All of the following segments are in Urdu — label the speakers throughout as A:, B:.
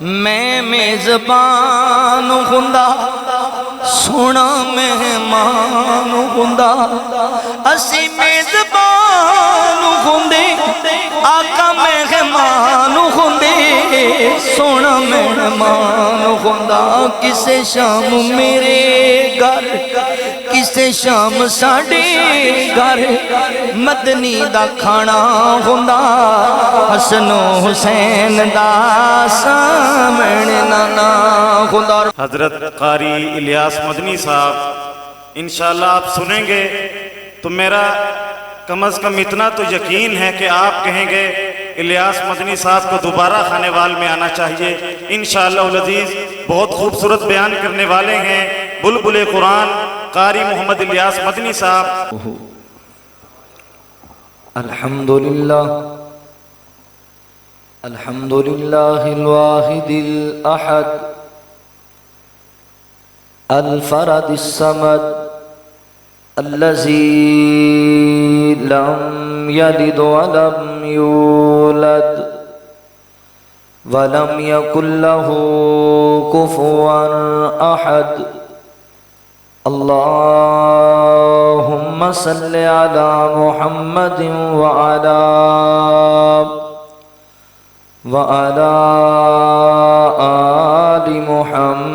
A: میں میزبان ہوندا سونا مہمان ہوندا اسی میزبان ہوندے آقا مہمان ہوندے سونا مہمان ہوندا کسے شام میرے گھر کسے شام ساڈے گھر مدنی دا کھانا ہوندا حسن و حسین دا سامن نانا ہوندا۔
B: حضرت قاری الیاس مدنی صاحب انشاءاللہ آپ سنیں گے تو میرا کم از کم اتنا تو یقین ہے کہ آپ کہیں گے الیاس مدنی صاحب کو دوبارہ خانے وال میں آنا چاہیے انشاءاللہ العزیز۔ بہت خوبصورت بیان کرنے والے ہیں بلبل قرآن قاری محمد الیاس مدنی صاحب۔
A: الحمدللہ الحمدللہ الواحد الاحد الفرد الصمد الذي لم يلد ولم يولد ولم يكن له كفوا أحد۔ اللهم صل على محمد وعلى آل محمد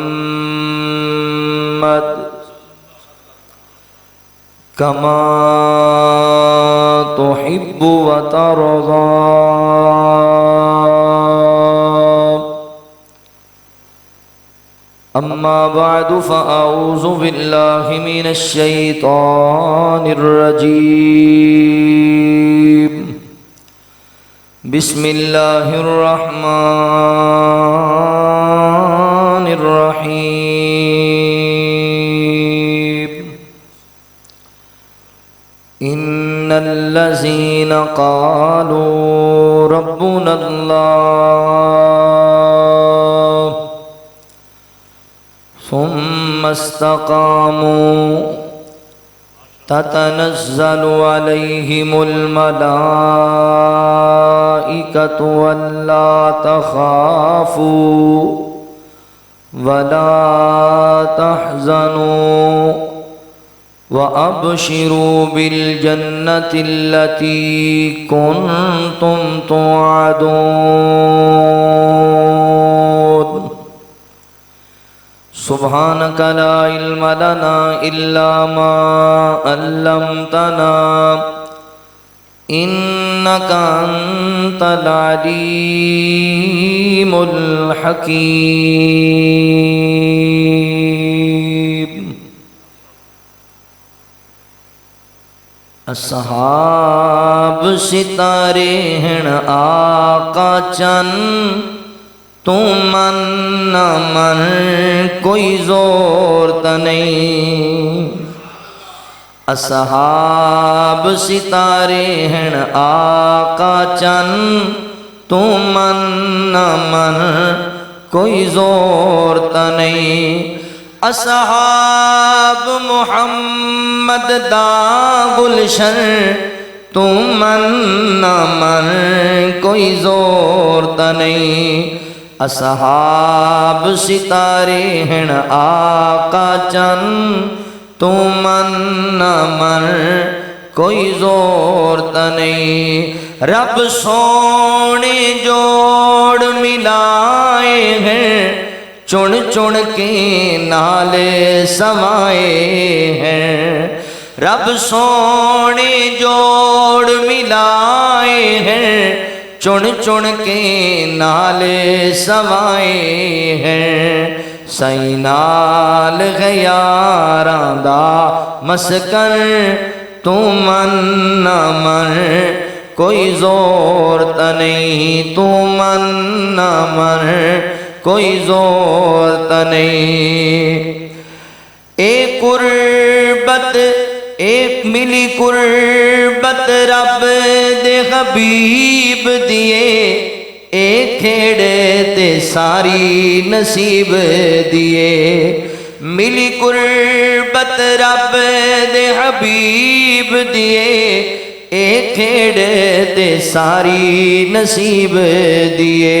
A: كما تحب وترضى۔ أما بعد فأعوذ بالله من الشيطان الرجيم بسم الله الرحمن الرحيم إن الذين قالوا ربنا الله ثم استقاموا تتنزل عليهم الملائكة ألا تخافوا ولا تحزنوا وأبشروا بالجنة التي كنتم توعدون۔ سبحانك لا علم لنا إلا ما علمتنا إنك أنت العليم الحكيم۔ اصحاب ستارے ہیں آقا چند تو من نہ من کوئی زور تا نہیں۔ اصحاب ستارے ہیں آقا چند تو من نہ من کوئی زور تا نہیں۔ اصحاب محمد دا گلشن تو من نہ من کوئی زور تا نہیں۔ اصحاب ستارے ہیں آقا چند تو من نہ من کوئی زور تا نہیں۔ رب سونے جوڑ ملائے ہیں چن چن کے نالے سوائے ہیں۔ رب سونے جوڑ ملائے ہیں چن چن کے نالے سوائے ہیں۔ سائیں نال غیاراں دا مسکن تو من نہ من کوئی زور تا نہیں۔ تو من نہ من کوئی زور تا نہیں۔ ایک قربت ایک ملی قربت رب دے حبیب دیے ایک کھیڑے تے ساری نصیب دیے۔ ملی قربت رب دے حبیب دیے ایک کھیڑے تے ساری نصیب دیے۔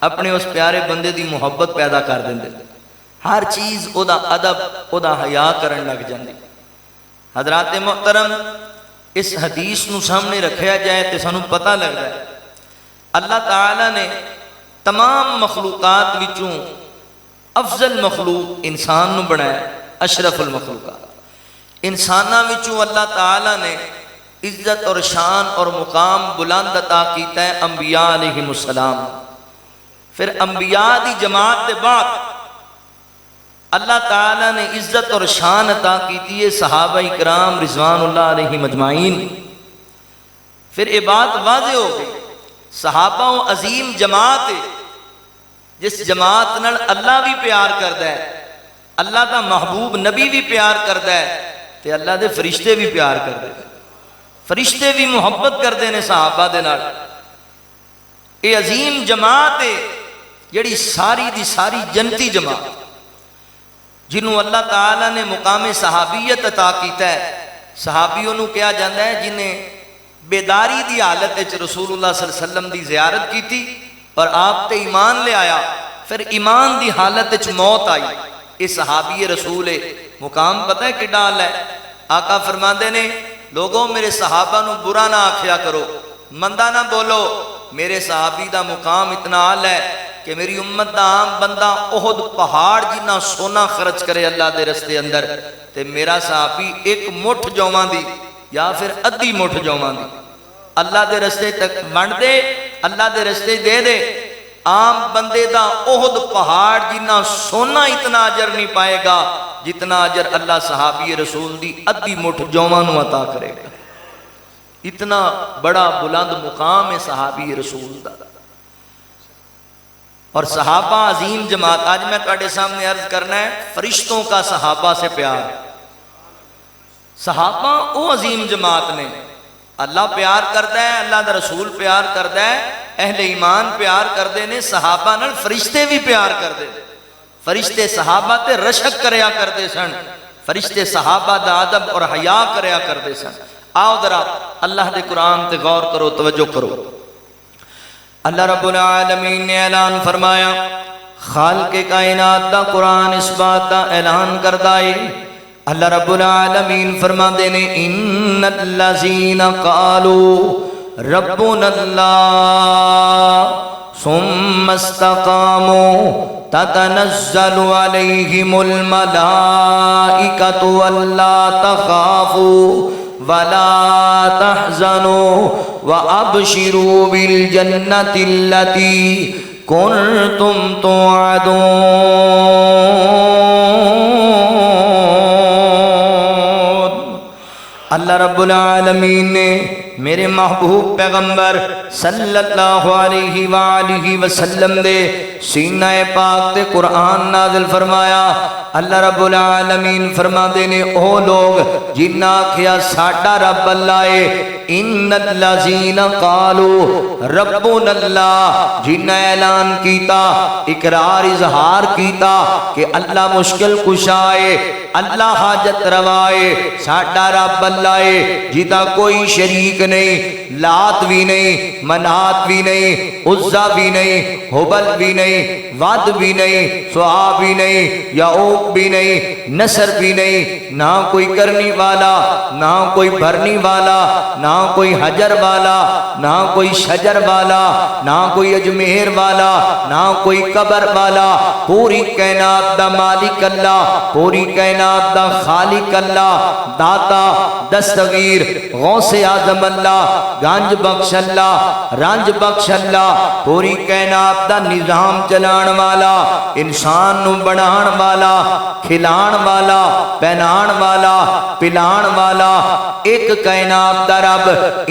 A: اپنے اس پیارے بندے دی محبت پیدا کر دیندے، ہر چیز او دا ادب او دا حیا کرن لگ جاندی۔ حضرات محترم، اس حدیث نو سامنے رکھیا جائے تو سانوں پتہ لگتا ہے اللہ تعالیٰ نے تمام مخلوقات وچوں افضل مخلوق انسان نو بنایا، اشرف المخلوقات۔ انساناں وچوں اللہ تعالیٰ نے عزت اور شان اور مقام بلند عطا کیتا ہے انبیاء علیہم السلام۔ پھر انبیاء دی جماعت کے بعد اللہ تعالیٰ نے عزت اور شان عطا کیتی ہے صحابہ کرام رضوان اللہ علیہم اجمعین۔ پھر یہ بات واضح ہو گئی صحابہ و عظیم جماعت ہے، جس جماعت نال اللہ بھی پیار کردا ہے، اللہ دا محبوب نبی بھی پیار کردا ہے، تے اللہ دے فرشتے بھی پیار کردے ہیں، فرشتے بھی محبت کردے نے صحابہ دے نال۔ یہ عظیم جماعت ہے جڑی ساری دی ساری جنتی جماعت، جنہوں اللہ تعالیٰ نے مقام صحابیت عطا کیتا ہے۔ صحابیوں نو کیا جاندہ ہے جنہیں بیداری دی حالت وچ رسول اللہ صلی اللہ علیہ وسلم دی زیارت کی تھی اور آپ تے ایمان لے آیا، پھر ایمان دی حالت وچ موت آئی، یہ صحابی رسول ہے۔ مقام پتہ ہے کڈا اعلی ہے؟ آقا فرماندے نے لوگوں میرے صحابہ نو برا نہ آکھیا کرو، مندہ نہ بولو، میرے صحابی دا مقام اتنا اعلی ہے کہ میری امت دا عام بندہ احد پہاڑ جنہ سونا خرچ کرے اللہ دے رستے اندر، تے میرا صحابی ایک مٹھ جوواں دی یا پھر ادھی مٹھ جوواں دی اللہ دے رستے تک ونڈ دے، اللہ دے رستے دے دے، عام بندے دا احد پہاڑ جنہ سونا اتنا اجر نہیں پائے گا جتنا اجر اللہ صحابی رسول دی ادھی مٹھ جوواں نو عطا کرے گا۔ اتنا بڑا بلند مقام ہے صحابی رسول دا۔ اور صحابہ عظیم جماعت، آج میں تواڈے سامنے عرض کرنا ہے فرشتوں کا صحابہ سے پیار۔ صحابہ او عظیم جماعت نے، اللہ پیار کرتا ہے، اللہ دا رسول پیار کرتا ہے، اہل ایمان پیار کردے نے، صحابہ نال فرشتے بھی پیار کردے۔ فرشتے صحابہ تے رشک کریا کردے سن، فرشتے صحابہ دا ادب اور حیا کریا کردے سن۔ آؤ ذرا اللہ دے قرآن تے غور کرو، توجہ کرو۔ اللہ رب العالمین نے اعلان فرمایا، خالق کائنات دا قرآن اس بات دا اعلان کردہ ہے۔ اللہ رب العالمین فرماندے نے ان الذین قالوا ربنا اللہ ثم استقاموا تتنزل علیہم الملائکۃ الا تخافوا ولا تحزنوا وابشروا بالجنة التي كنتم توعدون۔ اللہ رب العالمین نے میرے محبوب پیغمبر صلی اللہ علیہ وآلہ وسلم دے سینہ پاک تے قرآن نازل فرمایا۔ اللہ رب العالمین فرما دے نے او لوگ جنہ کیا ساڈا رب اللہ ہے، ان الذین قالوا ربنا اللہ، جنہ اعلان کیتا، اقرار اظہار کیتا کہ اللہ مشکل کشا ہے، اللہ حاجت روا ہے، ساڈا رب اللہ ہے جدا کوئی شریک نہیں، لات بھی نہیں، منات بھی نہیں، عزا بھی نہیں، حبل بھی نہیں، ود بھی نہیں، سعا بھی نہیں، یعوق بھی نہیں، نصر بھی نہیں، نہ کوئی کرنی والا، نہ کوئی بھرنی والا، نہ کوئی حجر والا، نہ کوئی شجر والا، نہ کوئی اجمیر والا، نہ کوئی قبر والا، پوری کائنات دا مالک اللہ، پوری کائنات دا خالق اللہ، داتا دستگیر غوث اعظم اللہ، گنج بخش اللہ، رنج بخش اللہ، پوری کائنات دا نظام چلان والا، انسان نو بنان والا، کھلان والا، پہنان والا، پلان والا، ایک کائنات دا رب۔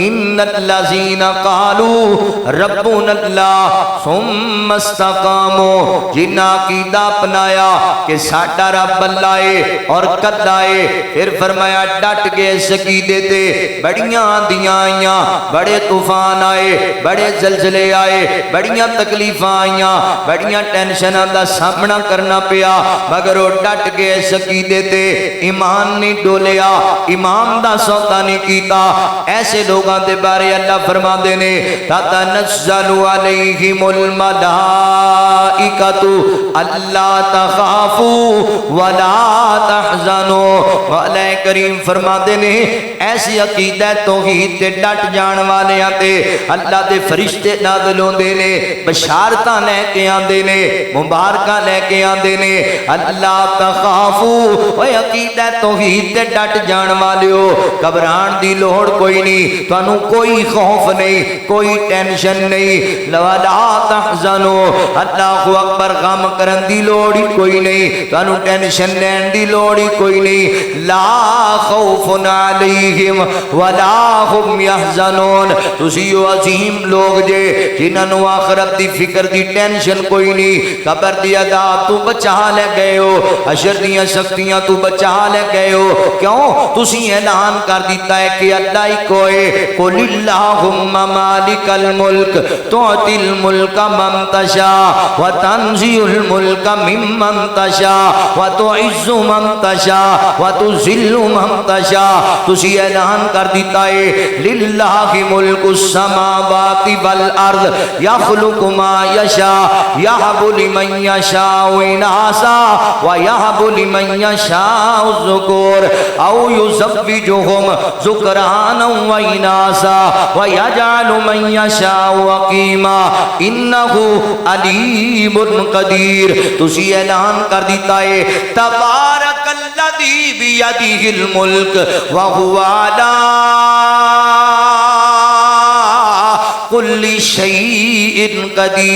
A: ان الذین قالوا ربنا اللہ ثم استقاموا، جنہ عقیدہ اپنایا کہ ساڈا رب اللہ ہے اور کدا ہے، پھر فرمایا ڈٹ گئے اس عقیدے تے، بڑیاں آندیاں آئیاں، بڑے طوفان آئے، بڑے زلزلے آئے، بڑیاں تکلیفاں آئیاں، بڑیاں ٹینشناں دا سامنا کرنا پیا، مگر وہ ڈٹ گئے اس عقیدے تے، ایمان نہیں ڈولیا، ایمان دا سودا نہیں کیتا۔ ایسے لوگاں دے بارے اللہ فرما دینے تتنزل علیہم الملائکۃ اللہ تخافوا ولا تحزنوا۔ مولا کریم فرما دینے ایسی عقیدہ توحید تے ڈٹ جان والے تے اللہ دے فرشتے نازل ہوندے نے، بشارتاں لے کے آندے نے، مبارکاں لے کے آندے نے۔ اللہ تخافوا، اے عقیدہ توحید تے ڈٹ جان والیو، گھبران دی لوڑ کوئی نہیں، تانوں کوئی خوف نہیں، کوئی ٹینشن نہیں۔ ولا تحزنوا، اللہ اکبر، غم کرن دی لوڑ ہی کوئی نہیں، تانوں ٹینشن لین دی لوڑ ہی کوئی نہیں۔ لا خوف علیہم ولا هم یحزنون، تسی او عظیم لوگ جے جنہاں نوں آخرت دی فکر دی ٹینشن کوئی نہیں، قبر دی عذاب تو بچا لے گئے ہو، حشر دیاں سختیاں تو بچا لے گئے ہو۔ کیوں؟ تسی اعلان کر دیتا ہے کہ اللہ ہی کوئی، قل اللہم مالک الملک تؤتی الملک من تشاء وتنزع الملک ممن تشاء وتعز من تشاء وتذل من تشاء۔ تسی اعلان کر دیتا ہے للہ ملک السماوات والارض یخلق ما یشاء یہب لمن یشاء اناسا ویہب لمن یشاء الذکور او یزوجہم ذکرانا واناسا ویجعل من یشاء عقیما انہ علیم قدیر۔ تسی اعلان کر دیتا ہے تبارک الذی بیدہ الملک وہو علی کل شیء قدیر۔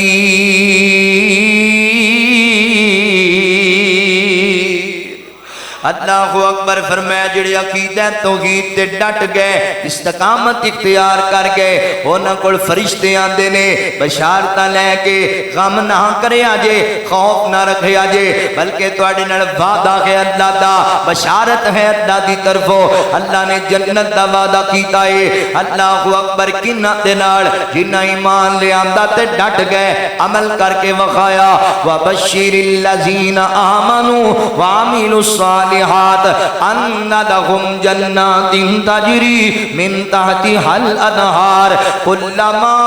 A: اللہ اکبر فرمایا جڑے عقیدہ توحید تے ڈٹ گئے، استقامت اختیار کر گئے، انہاں کول فرشتے آندے نے بشارتاں لے کے، غم نہ کرے آجے، خوف نہ رکھے آجے، بلکہ تواڈے نال وعدہ ہے اللہ دا، بشارت ہے اللہ دی طرفوں، اللہ نے جنت دا وعدہ کیتا ہے۔ اللہ اکبر، کناں دے نال جنہاں ایمان لے آندا تے ڈٹ گئے، عمل کر کے وخایا۔ وبشر الذین آمنوا وعملوا الصالحات ان لهم جنات تجری من تحتها الانہار کلما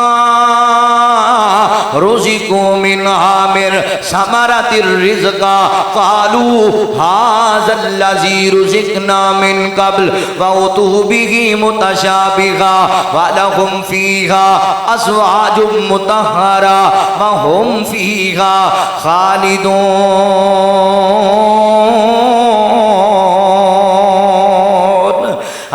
A: رزقوا منها من ثمرۃ الرزق قالوا هذا الذی رزقنا من قبل وأتوا به متشابہا ولهم فیہا ازواج مطہرہ وهم فیہا خالدون۔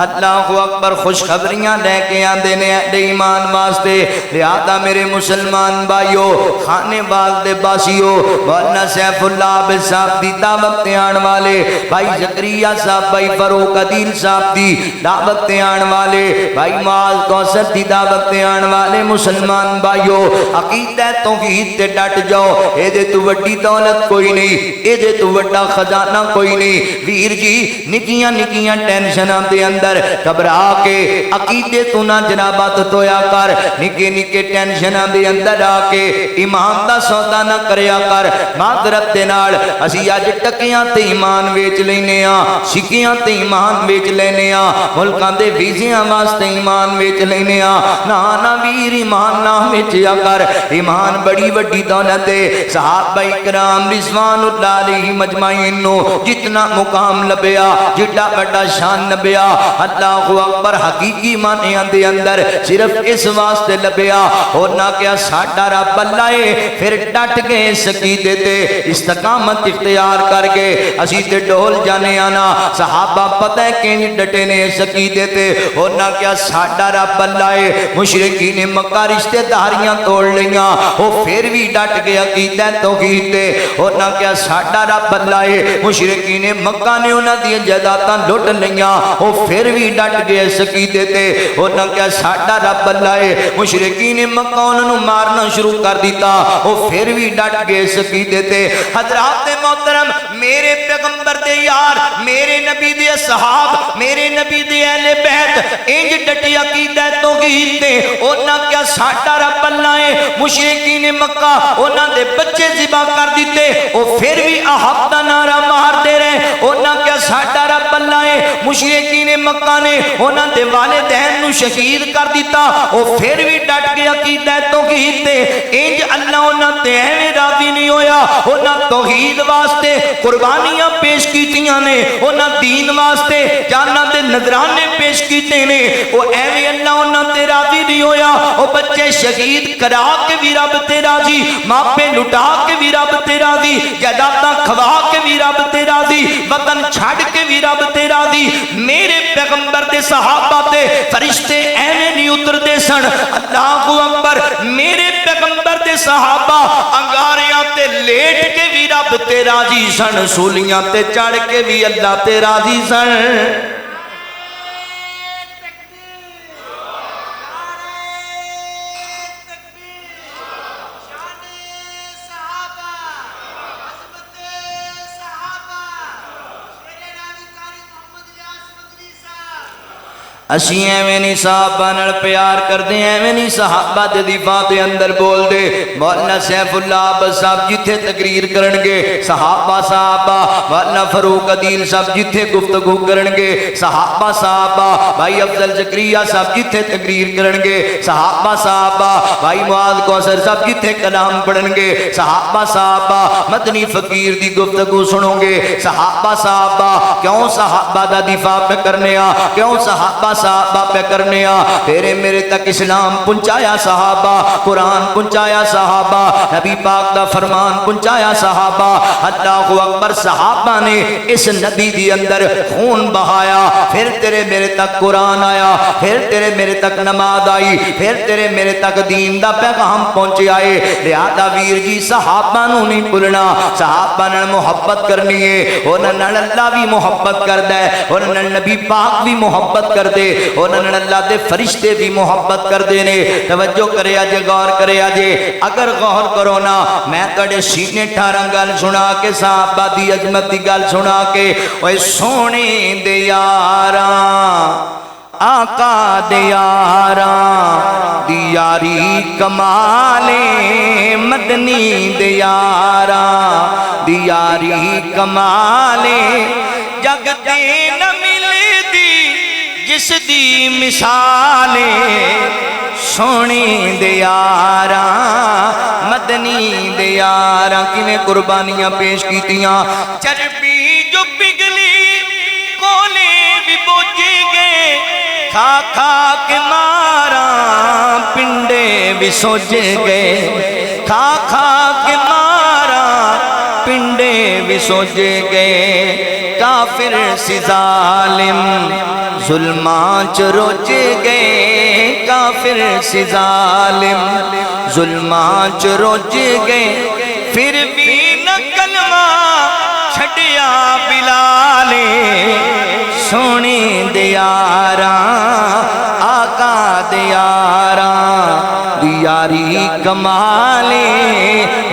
A: اللہ اکبر، خوشخبریاں لے کے آندے نے اہل ایمان واسطے، لہذا میرے مسلمان بھائیو، خانے باز دے باسیو، مولانا سیف اللہ عابد صاحب دی دعوت تے آن والے، بھائی زکریا صاحب، بھائی فاروق عدیل صاحب دی دعوت تے آن والے، بھائی معاذ کوثر دی دعوت تے آن والے مسلمان بھائیو، عقیدہ توحید تے ڈٹ جاؤ، اے دے تو وڈی دولت کوئی نہیں، اے دے تو وڈا خزانہ کوئی نہیں۔ ویر جی، نکیاں نکیاں ٹینشناں دے اندر گھبرا کے عقیدے تو نہ جنابات تویا کر، نکے نکے ٹینشناں دے اندر آ کے ایمان دا سودا نہ کریا کر۔ معذرت دے نال اسی اج ٹکیاں تے ایمان ویچ لینے ہاں، سکیاں تے ایمان ویچ لینے ہاں، ملکاں دے ویزیاں واسطے ایمان ویچ لینے ہاں۔ نہ ویر، ایمان نہ ویچیا کر، ایمان بڑی وڈی دولت ہے۔ صحابہ کرام رضوان اللہ علیہ مجمعین نو جتنا مقام لبیا، جڑا بڑا شان لبیا، اللہ اکبر، حقیقی معنیاں دے اندر صرف اس واسطے لبیا، اور نہ کیا ساڈا رب اللہ ہے، پھر ڈٹ گئے اس عقیدے تے، استقامت اختیار کر کے اسی تے ڈول جانے آنا۔ صحابہ پتہ ہے کہ ڈٹے نے اس عقیدے تے، اور نہ کیا ساڈا رب اللہ ہے۔ مشرکین مکہ رشتے داریاں توڑ لیاں، وہ پھر بھی ڈٹ گئے عقیدہ توحید تے، اور نہ کیا ساڈا رب اللہ ہے۔ مشرکین مکہ نے انہاں دی جائیداداں لٹ لیاں، وہ پھر بھی بھی ڈٹ گئے اس عقیدے تے انہاں کیا ساڈا رب اللہ ہے مشرکین مکہ انہاں نوں مارنا شروع کر دیتا وہ پھر بھی ڈٹ گئے اس عقیدے تے حضرات محترم میرے پیغمبر دے یار میرے نبی دے اصحاب میرے نبی دے اہل بیت انج ڈٹی عقیدہ توحید تے انہاں کیا ساڈا رب اللہ ہے مشرکین مکہ انہاں دے بچے ذبح کر دیتے وہ پھر بھی احد دا نعرہ مارتے رہے انہاں کیا ساڈا رب اللہ ہے مشرکین مکہ نے انہاں دے والدین نو شہید کر دیتا وہ پھر بھی ڈٹ کے عقیدہ توحید تے انج اللہ انہاں تے ایویں راضی نہیں ہویا انہاں توحید واسطے قربانیاں پیش کیتیاں نے انہاں دین واسطے جاناں دے نذرانے پیش کیتے نے وہ ایویں اللہ انہاں تے راضی نہیں ہویا وہ بچے شہید کرا کے بھی رب تے راضی ماپے لٹا کے بھی رب تے راضی جائیداداں کھوا کے بھی رب تے راضی وطن چھڑ کے بھی رب تے راضی میرے پیغمبر دے صحابہ تے فرشتے ایویں نہیں اتردے سن اللہ اکبر میرے پیغمبر دے صحابہ انگاریاں تے لیٹ کے بھی رب تے راضی سن سولیاں تے چڑھ کے بھی اللہ تے راضی سن اسی ایویں نہیں صحابہ نال پیار کر دے ایویں نہیں صحابہ دے دفاع دے اندر بول دے مولانا سیف اللہ عبد صاحب جتھے تقریر کرنگے صحابہ مولانا فاروق عدیل صاحب جتھے گفتگو کرنگے صحابہ بھائی افضل زکریا صاحب جتھے تقریر کرنگے صحابہ بھائی معاذ کوثر صاحب جتھے کلام پڑھنگے صحابہ مدنی فقیر دی گفتگو سنو گے صحابہ کیوں صحابہ دا دفاع پہ کرنے کیوں صحابہ پہ کرنے تیرے میرے تک اسلام پہنچایا صحابہ قرآن پہنچایا صحابہ نبی پاک دا فرمان پہنچایا صحابہ اللہ اکبر صحابہ نے اس نبی دی اندر خون بہایا پھر تیرے میرے تک قرآن آیا پھر تیرے میرے تک نماز آئی پھر تیرے میرے تک دین دا پیغام پہنچے آئے لہذا ویر جی صحابہ نو نہیں بھولنا صحابہ نے محبت کرنی ہے انہاں نال اللہ بھی محبت کردا ہے انہاں نال نبی پاک بھی محبت کر دے انہاں نے اللہ دے فرشتے بھی محبت کر دینے توجہ کرے آجے غور کرے آجے اگر غور کرو نا میں تڑے سینے ٹھارا گل سنا کے صحابہ دی عظمت دی گل سنا کے اوے سونے دے یاراں آقا دے یاراں دی یاری کمالے مدنی دے یاراں دی یاری کمالے جگ دے نہ ملے دی جس دی مثالیں سونے دے یاراں مدنی دے یاراں کنے قربانیاں پیش کیتیاں چربی جو پگلی کولے بھی بوجھ گئے کھا کھا کے ماراں پنڈے بھی سوج گئے کھا کھا کے ماراں پنڈے بھی سوج گئے کافر سی ظالم ظلمان چ روج گئے کافر سی ظالم ظلمان چ روج گئے پھر بھی نہ کلمہ چھڑیا بلال سونے دے یاراں آقا دے یاراں دی یاری کمالے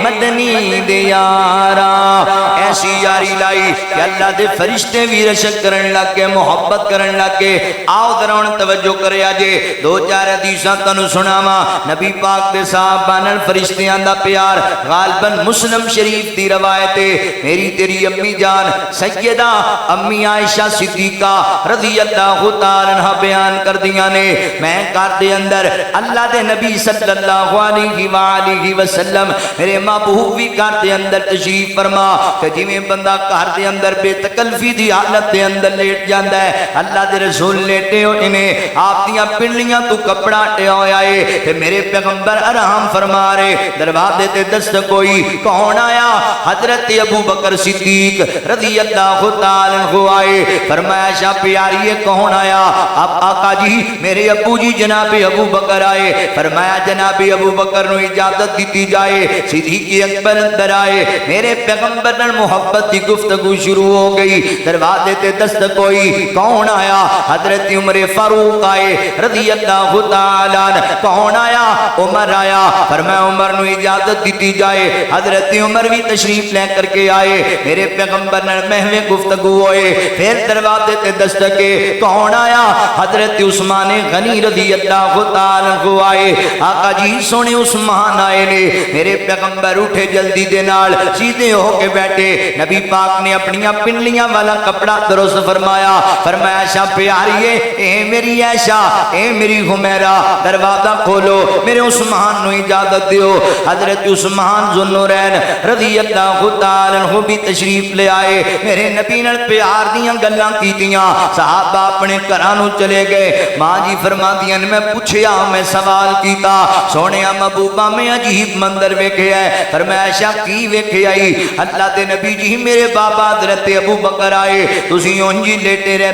A: مدنی دے یاراں ایسی یاری لائی کہ اللہ دے فرشتے بھی رشک کرن لگ کے محبت کرن لگ کے آؤ درون توجہ کرے آجے دو چار حدیثاں تنو سناما نبی پاک دے صحابہ نال فرشتیاں دا پیار غالباً مسلم شریف دی روایت میری تیری امی جان سیدہ امی عائشہ صدیقہ رضی اللہ تعالیٰ عنہ بیان کر دیا نے میں گھر دے اندر اللہ دے نبی صلی اللہ علیہ وآلہ وسلم میرے محبوب بھی گھر دے اندر تشریف فرما کہ جی میں بندہ گھر دے اندر بے تکلفی دی حالت دے اندر لیٹ جاندہ ہے اللہ دے رسول لیٹے ہو انہیں آپ دیاں پنڈلیاں تو کپڑا ٹے ہوئے آئے کہ میرے پیغمبر آرام فرما رہے دروازے تے دست کوئی کون آیا حضرت ابو بکر صدیق رضی اللہ تعالیٰ عنہ آئے فرمایا شاہ پیاری کون آیا اب آقا جی میرے ابو جی جناب ابو بکر آئے فرمایا جناب ابو بکر نو اجازت دیتی جائے صدیق اکبر اندر آئے میرے پیغمبر نے محبت کی گفتگو شروع ہو گئی. دروازے تے دستک ہوئی. کون آیا؟ حضرت عمر فاروق آئے رضی اللہ تعالیٰ عنہ. کون آیا؟ عمر آیا. فرمایا عمر نو اجازت دیتی جائے. حضرت عمر بھی تشریف لے کر کے آئے. میرے پیغمبر نے محوے گفتگو ہوئے. پھر دروازے تے دستکے. کون آیا؟ حضرت عثمان غنی رضی اللہ تعالیٰ عنہ آئے. آقا جی سونے عثمان آئے نے. میرے پیغمبر اٹھے جلدی دے نال سیدھے ہو کے بیٹھے. نبی پاک نے اپنیاں پنڈلیاں والا کپڑا درست فرمایا. فرمایا عائشہ پیاریے اے میری عائشہ اے میری حمیرہ دروازہ کھولو میرے عثمان نو اجازت دیو. حضرت عثمان ذوالنورین رضی اللہ تعالیٰ عنہ بھی تشریف لے آئے. میرے نبی نال پیار دیاں گلاں کیتیاں. صحابہ اپنے گھراں نو چلے گئے. ماں جی فرماندیاں میں پوچھیا میں سوال کیتا سونیا محبوبہ میں عجیب منظر ویکھیا ہے. فرمایا عائشہ کی ویکھیا ای؟ اللہ دے نبی جی میرے بابا حضرت ابو بکر آئے تسی اونجی لیٹے رہے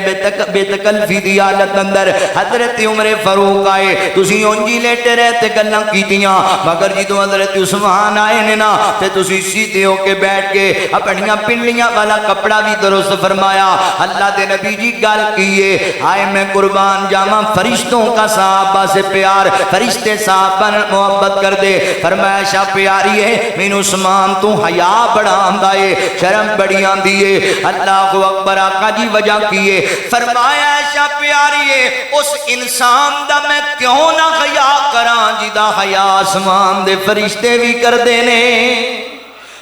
A: بے تکلفی دی حالت اندر. حضرت عمر فاروق آئے تسی اونجی لیٹے رہے تے گلاں کیتیاں. مگر جدوں حضرت عثمان آئے نے نا تے تسی سیدھے ہو کے بیٹھ کے اپنیاں پنڈلیاں والا کپڑا بھی درست فرمایا. اللہ دے نبی جی گل کیے آئے میں قربان جاواں فرشتوں کا صحابہ سے پیار فرشتے صحابہ نے محبت کر دے. فرمایا عائشہ پیاری ہے مینوں عثمان تو حیا بڑا آندا ہے شرم بڑی آندی ہے. اللہ اکبر. آقا جی وجہ کیے؟ فرمایا عائشہ پیاری ہے اس انسان دا میں کیوں نہ حیا کراں جدا حیا آسمان دے فرشتے بھی کر دینے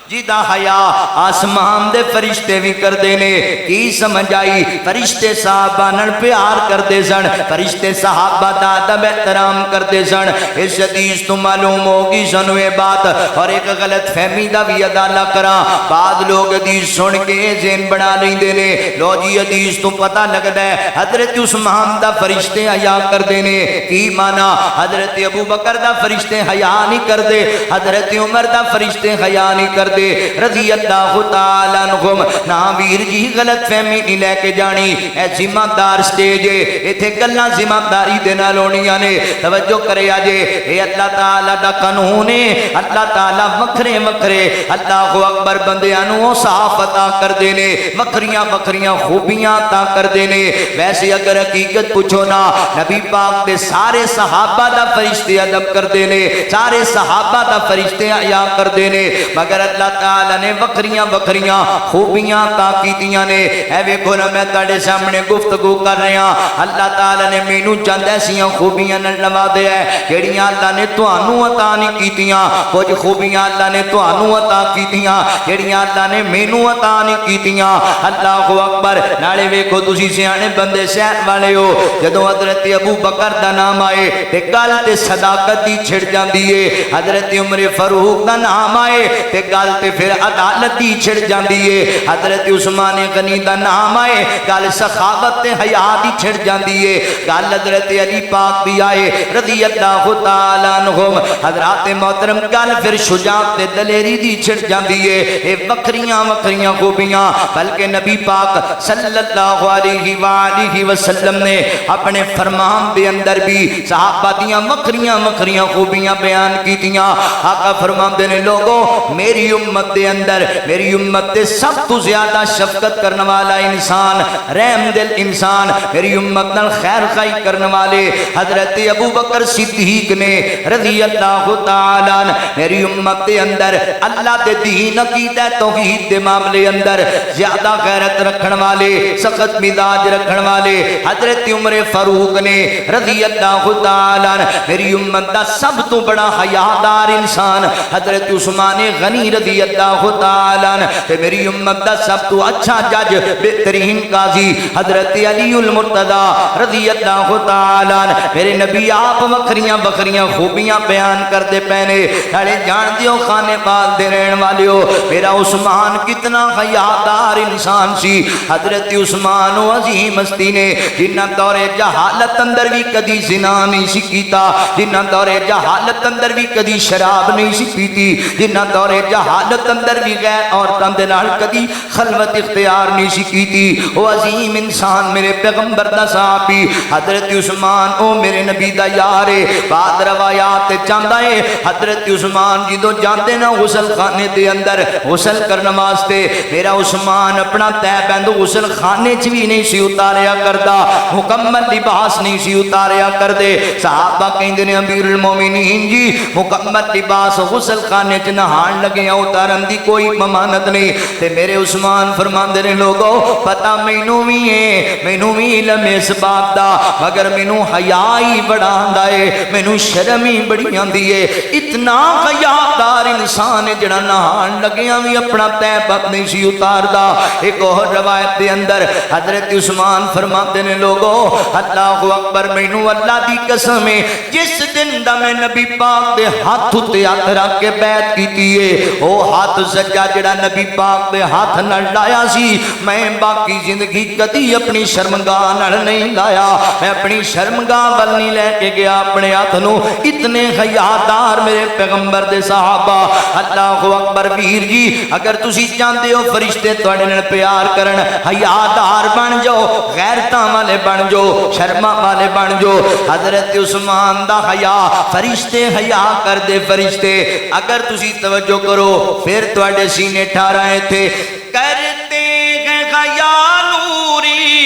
A: جیدہ حیا آسمان دے فرشتے بھی کر دینے. کی سمجھ آئی؟ فرشتے صحابہ نال پیار کر دے سن. فرشتے صحابہ دا ادب احترام کر دے سن. اس حدیث تو معلوم ہوگی سنو یہ بات. اور ایک غلط فہمی دا بھی ادالہ کراں. بعض لوگ حدیث سن کے ذہن بنا نہیں دینے لو جی حدیث تو پتہ لگتا ہے حضرت عثمان دا فرشتے حیا کر دینے. کی معنی؟ حضرت ابو بکر دا فرشتے حیا نہیں کر دے حضرت عمر دا فرشتے حیا نہیں کر دے رضی اللہ تعالیٰ عنہم. نا ویر جی غلط فہمی نہیں لے کے جانی. اے ذمہ دار سٹیج ہے ایتھے گلاں ذمہ داری دے نال ہونیاں نے. توجہ کرے اجے اے اللہ تعالیٰ دا قانون ہے. اللہ تعالیٰ وکھرے وکھرے اللہ اکبر بندیاں نو صاف عطا کر دینے وکھریاں وکھریاں خوبیاں عطا کر دینے. ویسے اگر حقیقت پوچھو نا نبی پاک دے سارے صحابہ دا فرشتے ادب کر دینے سارے صحابہ دا فرشتے حیا کر دینے. مگر اللہ تعالیٰ نے وکھریاں وکھریاں خوبیاں عطا کیتیاں نے. اے ویکھو نا میں تہاڈے سامنے گفتگو کر رہا ہاں. اللہ تعالیٰ نے مینوں چند ایسیاں خوبیاں نال نوازیا ہے جڑیاں اللہ نے تانوں عطا نہیں کیتیاں. کچھ خوبیاں اللہ نے تانوں عطا کیتیاں جڑیاں اللہ نے مینوں عطا نہیں کیتیاں. اللہ اکبر. نالے ویکھو تسی سیانے بندے شہر والے ہو جدوں حضرت ابو بکر دا نام آئے تے گل تے صداقت دی چھڑ جاندی ہے. حضرت عمر فاروق دا نام آئے تے گل تے پھر عدالت دی چھڑ جاندی ہے. حضرت عثمان غنی دا نام آئے گل سخاوت تے حیا دی چھڑ جاندی ہے. گل حضرت علی پاک بھی آئے رضی اللہ تعالیٰ عنہم. حضرات محترم گل پھر شجاعت تے دلیری دی چھڑ جاندی ہے. اے وکھریاں وکھریاں خوبیاں بلکہ نبی پاک صلی اللہ علیہ وآلہ وسلم نے اپنے فرمان دے اندر بھی صحابہ دیاں وکھریاں وکھریاں خوبیاں بیان کیتیاں. آقا فرماندے نے لوگوں میری امت دے اندر میری امت دے سب تو زیادہ شفقت کرنے والا انسان رحم دل انسان میری امت نال خیر خائی کرنے والے حضرت ابو بکر صدیق نے رضی اللہ تعالیٰ عنہ. میری امت دے اندر اللہ دے دین عقیدہ توحید دے معاملے اندر زیادہ غیرت رکھن والے سخت مزاج رکھن والے حضرت عمر فاروق نے رضی اللہ تعالیٰ عنہ. میری امت دا سب تو بڑا حیادار انسان حضرت عثمان غنی رضی اللہ تعالیٰ عنہ. میری امت دا سب تو اچھا جج بہترین قاضی حضرت علی المرتضی رضی اللہ تعالیٰ عنہ. میرے نبی آپ وکھریاں وکھریاں خوبیاں بیان کر دے پہنے. اڑے جان دیو خانے باز دے رہن والیو میرا عثمان کتنا حیادار انسان سی. حضرت عثمان و عظیم ہستی نے جنہ دور جہالت اندر بھی کدی زنا نہیں سی کیتا جنہ دور جہالت اندر بھی کدی شراب نہیں سی پیتی جنہ دور جہالت حالت اندر بھی غیر عورتاں دے نال کدی خلوت اختیار نہیں سی کیتی. او عظیم انسان میرے پیغمبر دا صحابی حضرت عثمان او میرے نبی دا یار ہے. بعد روایات چاہتا ہے حضرت عثمان جدو جاندے نا غسل خانے دے اندر غسل کرنے واسطے میرا عثمان اپنا تہ بند غسل خانے چ بھی نہیں سی اتاریا کردا, مکمل لباس نہیں سی اتاریا کردے. صحابہ کہندے نے امیر المومنین جی مکمل لباس غسل خانے چ نہان لگے اتارن دی کوئی ممانت نہیں. تے میرے عثمان فرماندے نے لوگو پتہ مینوں وی ہے, مینوں وی علم اس بات دا, مگر مینوں حیا ہی بڑا آندا ہے, مینوں شرم ہی بڑی آندی ہے. اتنا حیادار انسان ہے جڑا نہان لگیاں بھی اپنا تہ بند نہیں سی اتاردا. ایک اور روایت دے اندر حضرت عثمان فرماتے نے لوگو اللہ اکبر مینوں اللہ دی قسم ہے جس دن دا میں نبی پاک دے ہاتھ تے ہاتھ رکھ کے بیعت کیتی ہے او ہاتھ سجا جڑا نبی پاک دے ہاتھ نال لایا سی میں باقی زندگی کدی اپنی شرمگاہ نال نہیں لایا, میں اپنی شرمگاہ ول نہیں لے کے گیا اپنے ہاتھ نو. اتنے حیادار میرے پیغمبر دے صحابہ. اللہ اکبر ویر جی اگر تسی چاہتے ہو فرشتے تواڈے نال پیار کرن حیادار بن جاؤ, غیرتاں والے بن جاؤ, شرما والے بن جاؤ. حضرت عثمان دا حیا فرشتے حیا کر دے فرشتے. اگر تسی توجہ کرو پھر تواڈے سینے ٹھارائے تھے کرتے ہیں حیا نوری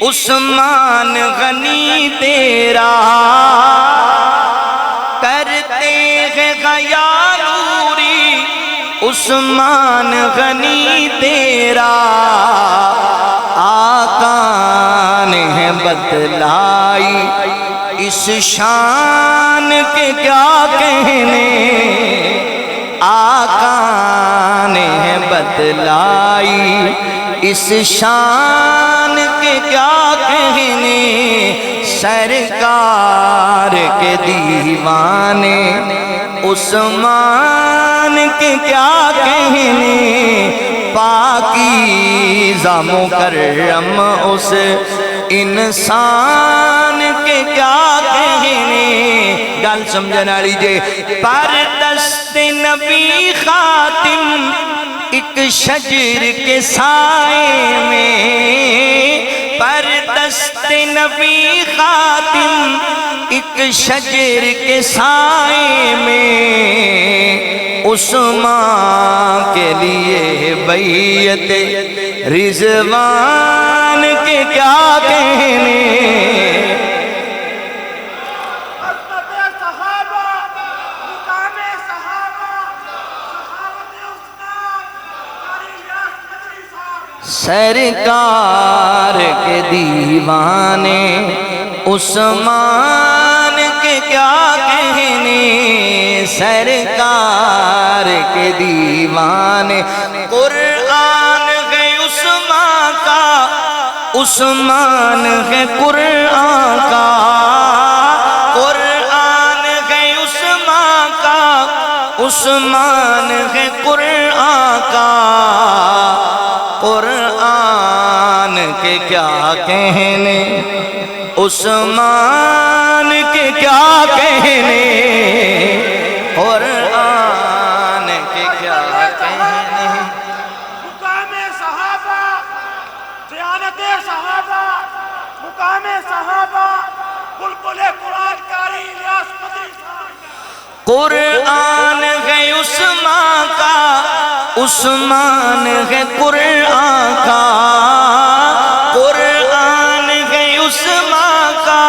A: عثمان غنی تیرا, کرتے ہیں حیا نوری عثمان غنی تیرا. آقا نے بتلائی اس شان کے کیا کہنے, آقا نے بتلائی اس شان کے کیا کہنے. سرکار کے دیوانے عثمان کے کیا کہنے, پاکیزہ مکرم اس انسان کے کیا کہنے. گل سمجھن والی جے پر دست نبی خاتم ایک شجر کے سائے میں, پر دست نبی خاتم ایک شجر کے سائے میں, عثمان کے لیے بیعت رضوان کے کیا کہنے. سرکار کے دیوانے عثمان کے کیا کہنے, سرکار کے دیوانے. قرآن ہے عثمان کا, عثمان ہے قرآن کا, قرآن ہے عثمان کا, عثمان ہے قرآن کا. قرآن کے کیا کہنے, عثمان کے کیا کہنے, قرآن کے کیا کہنے.
C: مقام صحابہ, دیانت صحابہ, مقام صحابہ, بلبل قرآن کاری الیاس مدنی صاحب.
A: قرآن ہے عثمان کا, عثمان ہے قرآن کا, قرآن ہے عثمان کا,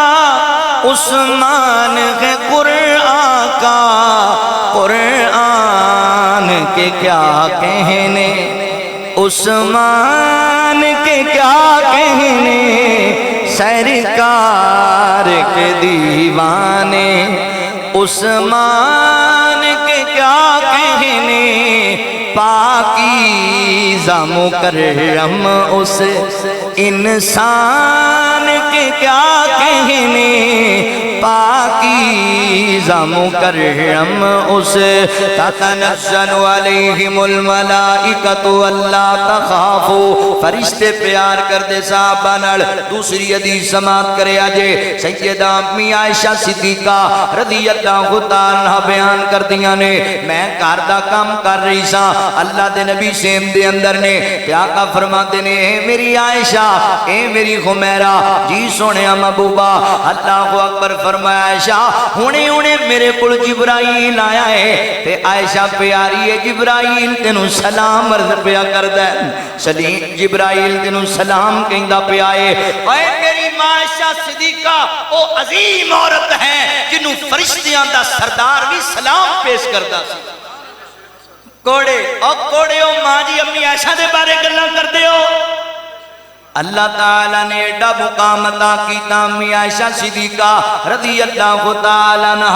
A: عثمان ہے قرآن کا. قرآن کے کیا کہنے, عثمان کے کیا کہنے. سرکار کے دیوانے عثمان کے کیا کہنے, پاکیزہ مکرم اس انسان کے کیا کہنے پاکیزہ مکرم اس تتنزل علیہم الملائکۃ اللہ تخافوا فرشتے پیار کر دے صحابہ نال دوسری حدیث سماعت کرے آجے سیدہ امی عائشہ صدیقہ رضی اللہ تعالیٰ عنہ بیان کر دیا نے میں گھر دا کام کر رہی سا اللہ دے نبی سیم دے اندر نے آقا فرماتے نے اے میری عائشہ اے میری خمیرہ جی سونے محبوبہ اللہ اکبر فرمایا عائشہ ہونے میرے کل جبرائیل آیا ہے تے عائشہ پیاری ہے جبرائیل تینوں سلام عرض پیا کردہ سلیم جبرائیل تینوں سلام کہندہ پیا ہے اے میری ماں عائشہ صدیقہ او عظیم عورت ہے جنہوں فرشتیاں دا سردار بھی سلام پیش کردہ سی کوڑے او ماں جی امی عائشہ دے بارے گلاں کر دے ہو اللہ تعالیٰ نے ایڈا مقام عطا کیتا امی عائشہ صدیقہ رضی اللہ تعالیٰ عنہ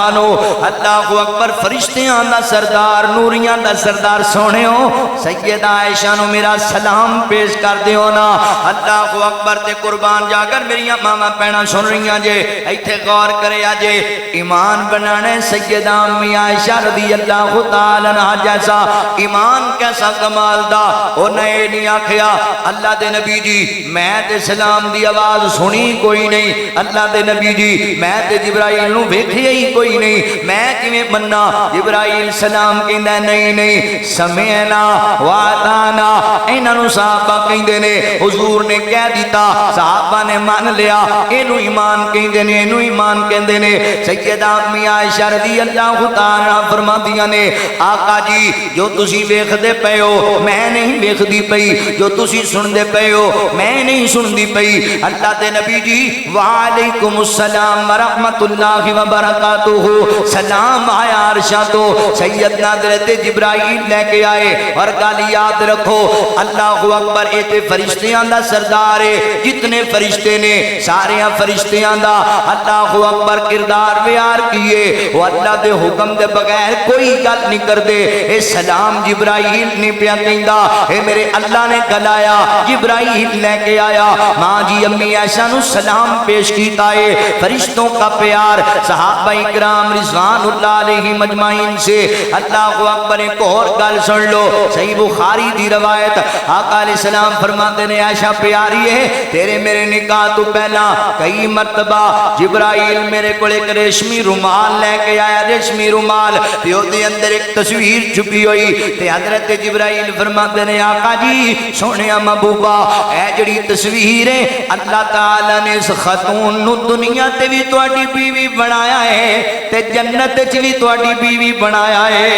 A: اللہ اکبر فرشتیاں دا سردار نوریاں دا سردار سونے ہو سیدہ عائشہ نو میرا سلام پیش کر دے ہونا اللہ اکبر تے قربان جا کر میری ماما پینا سن رہی ہیں جے ایتھے غور کرے آجے ایمان بنانے سیدہ امی عائشہ رضی اللہ تعالیٰ عنہ جیسا ایمان کیسا کمال دا انہیں نہیں آکھیا اللہ دے نبی جی میں تے سلام دی آواز سنی کوئی نہیں اللہ دے نبی جی میں تے جبرائیل نو ویکھیا ہی کوئی نہیں میں کیویں مننا جبرائیل سلام کہندا نہیں سمعنا واتانا انہاں نو صحابہ کہندے نے حضور نے کہہ دیتا صحابہ نے مان لیا اینو ایمان کہندے نے اینو ایمان کہندے نے سیدہ امی عائشہ رضی اللہ تعالی فرماندیاں نے آقا جی جو تسی ویکھدے پئے ہو میں نہیں ویکھدی پئی جو تسی سندے پئے ہو میں نہیں سن دی پئی اللہ دے نبی جی وعلیکم السلام ورحمت اللہ وبرکاتہ سلام آیا عرشہ تو سیدنا حضرت جبرائیل لے کے آئے اور گل یاد رکھو اللہ اکبر ایتے فرشتیاں دا سردار ہے جتنے فرشتے نے سارے فرشتیاں دا اللہ اکبر کردار بیار کیے وہ اللہ دے حکم دے بغیر کوئی گل نہیں کر دے اے سلام جبرائیل نہیں پیا کہندا اے میرے اللہ نے گلایا جبرائیل لے کے آیا ماں جی امی عائشہ نو سلام پیش کیتا ہے فرشتوں کا پیار صحابہ اکرام رضوان اللہ علیہ مجمعین سے اللہ اکبر ایک اور گل سن لو صحیح بخاری دی روایت آقا علیہ السلام فرماتے نے عائشہ پیاری ہے تیرے میرے نکاح تو پہلا کئی مرتبہ جبرائیل میرے کو ایک ریشمی رومال لے کے آیا ریشمی رومال پیو دے اندر ایک تصویر چھپی ہوئی تے حضرت جبرائیل فرماتے نے آقا جی سونے محبوبہ اے جڑی تصویر ہے اللہ تعالیٰ نے اس خاتون نو دنیا تے بھی تواڈی بیوی بنایا ہے تے جنت وچ بھی تواڈی بیوی بنایا ہے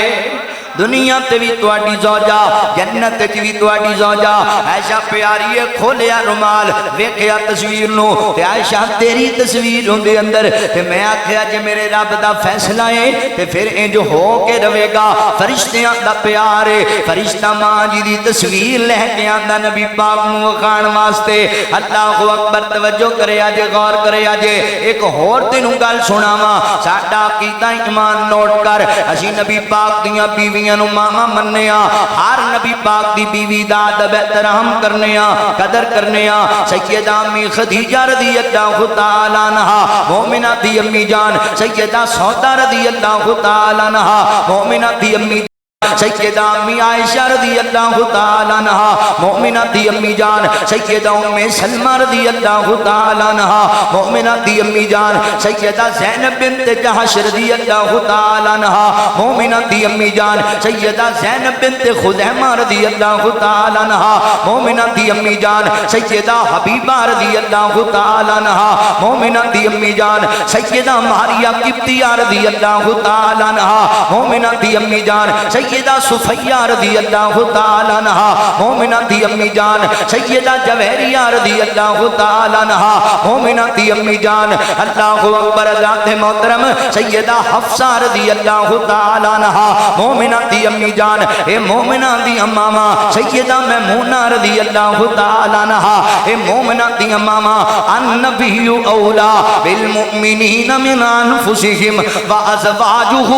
A: دنیا تے بھی تواڈی زوجہ جنت وچ بھی تواڈی زوجہ عائشہ پیاری ہے کھولیا رومال ویکھیا تصویر نو تے عائشہ تیری تصویر ہوندے اندر تے میں آکھیا جے میرے رب دا فیصلہ ہے تے پھر انج ہو کے رہے گا فرشتیاں دا پیار ہے فرشتہ ماں جی دی تصویر لے کے آندا نبی پاک نو وکھان واسطے اللہ اکبر توجہ کرے اجے غور کرے اجے ایک ہور تینوں گل سناواں ساڈا عقیدہ ایمان نوٹ کر اسی نبی پاک دیاں بیویاں نو ماما مننیا ہر نبی پاک دی بیوی دا ادب احترام کرنیا قدر کرنیا سیدہ امی خدیجہ رضی اللہ تعالی عنہا مومنہ دی امی جان سیدہ سودا رضی اللہ تعالی عنہا مومنہ دی امی سیدہ امی عائشہ رضی اللہ تعالی عنہا مومنہ دی امی جان سیدہ ام سلمہ رضی اللہ تعالی عنہا مومنہ دی امی جان سیدہ زینب بنت جحش رضی اللہ تعالی عنہا مومنہ دی امی جان سیدہ زینب بنت خزیمہ رضی اللہ تعالی عنہا مومنہ دی امی جان سیدہ حبیبہ رضی اللہ تعالی عنہا مومنہ دی امی جان سیدہ ماریہ قبطیہ رضی اللہ تعالی عنہا مومنہ دی امی جان سیدہ صفیہ رضی اللہ تعالی عنہا مومنہ دی امی جان سیدہ جویریہ رضی اللہ تعالی عنہا مومنہ دی امی جان اللہ اکبر ذات محترم سیدہ حفصہ رضی اللہ تعالی عنہا مومنہ دی امی جان اے مومنہ دی امامہ سیدہ میمونہ رضی اللہ تعالی عنہا اے مومنہ دی امامہ النبی اولا بالمؤمنین من انفسهم وازواجه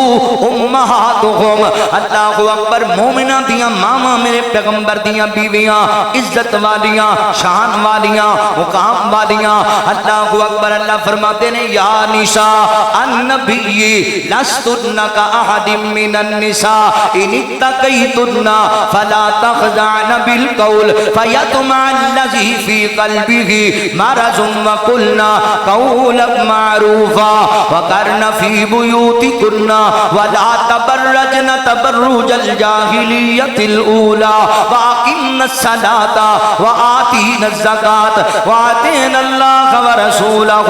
A: امہاتهم اللہ اللہ اکبر مومنہ دیاں ماما میرے پیغمبر دیاں بیویاں عزت والیاں شان والیاں مقام والیاں اللہ اکبر اللہ فرماتے ہیں یا نساء النبی لستن کا احد من النساء ان اتقیتن فلا تخضعن بالقول فیطمع الذی فی قلبه مرض وقلن قولا معروفا وقرن فی بیوتکن ولا تبرجن تبرج الجاہلیت الاولی واقمن الصلاة وآتین الزکاة وآتین اللہ ورسولہ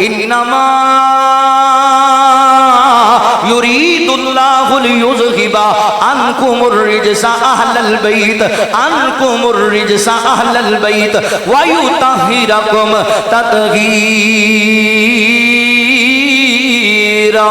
A: انما یرید اللہ لیذہب عنکم الرجس اہل البیت عنکم الرجس اہل البیت ویطہرکم تطہیرا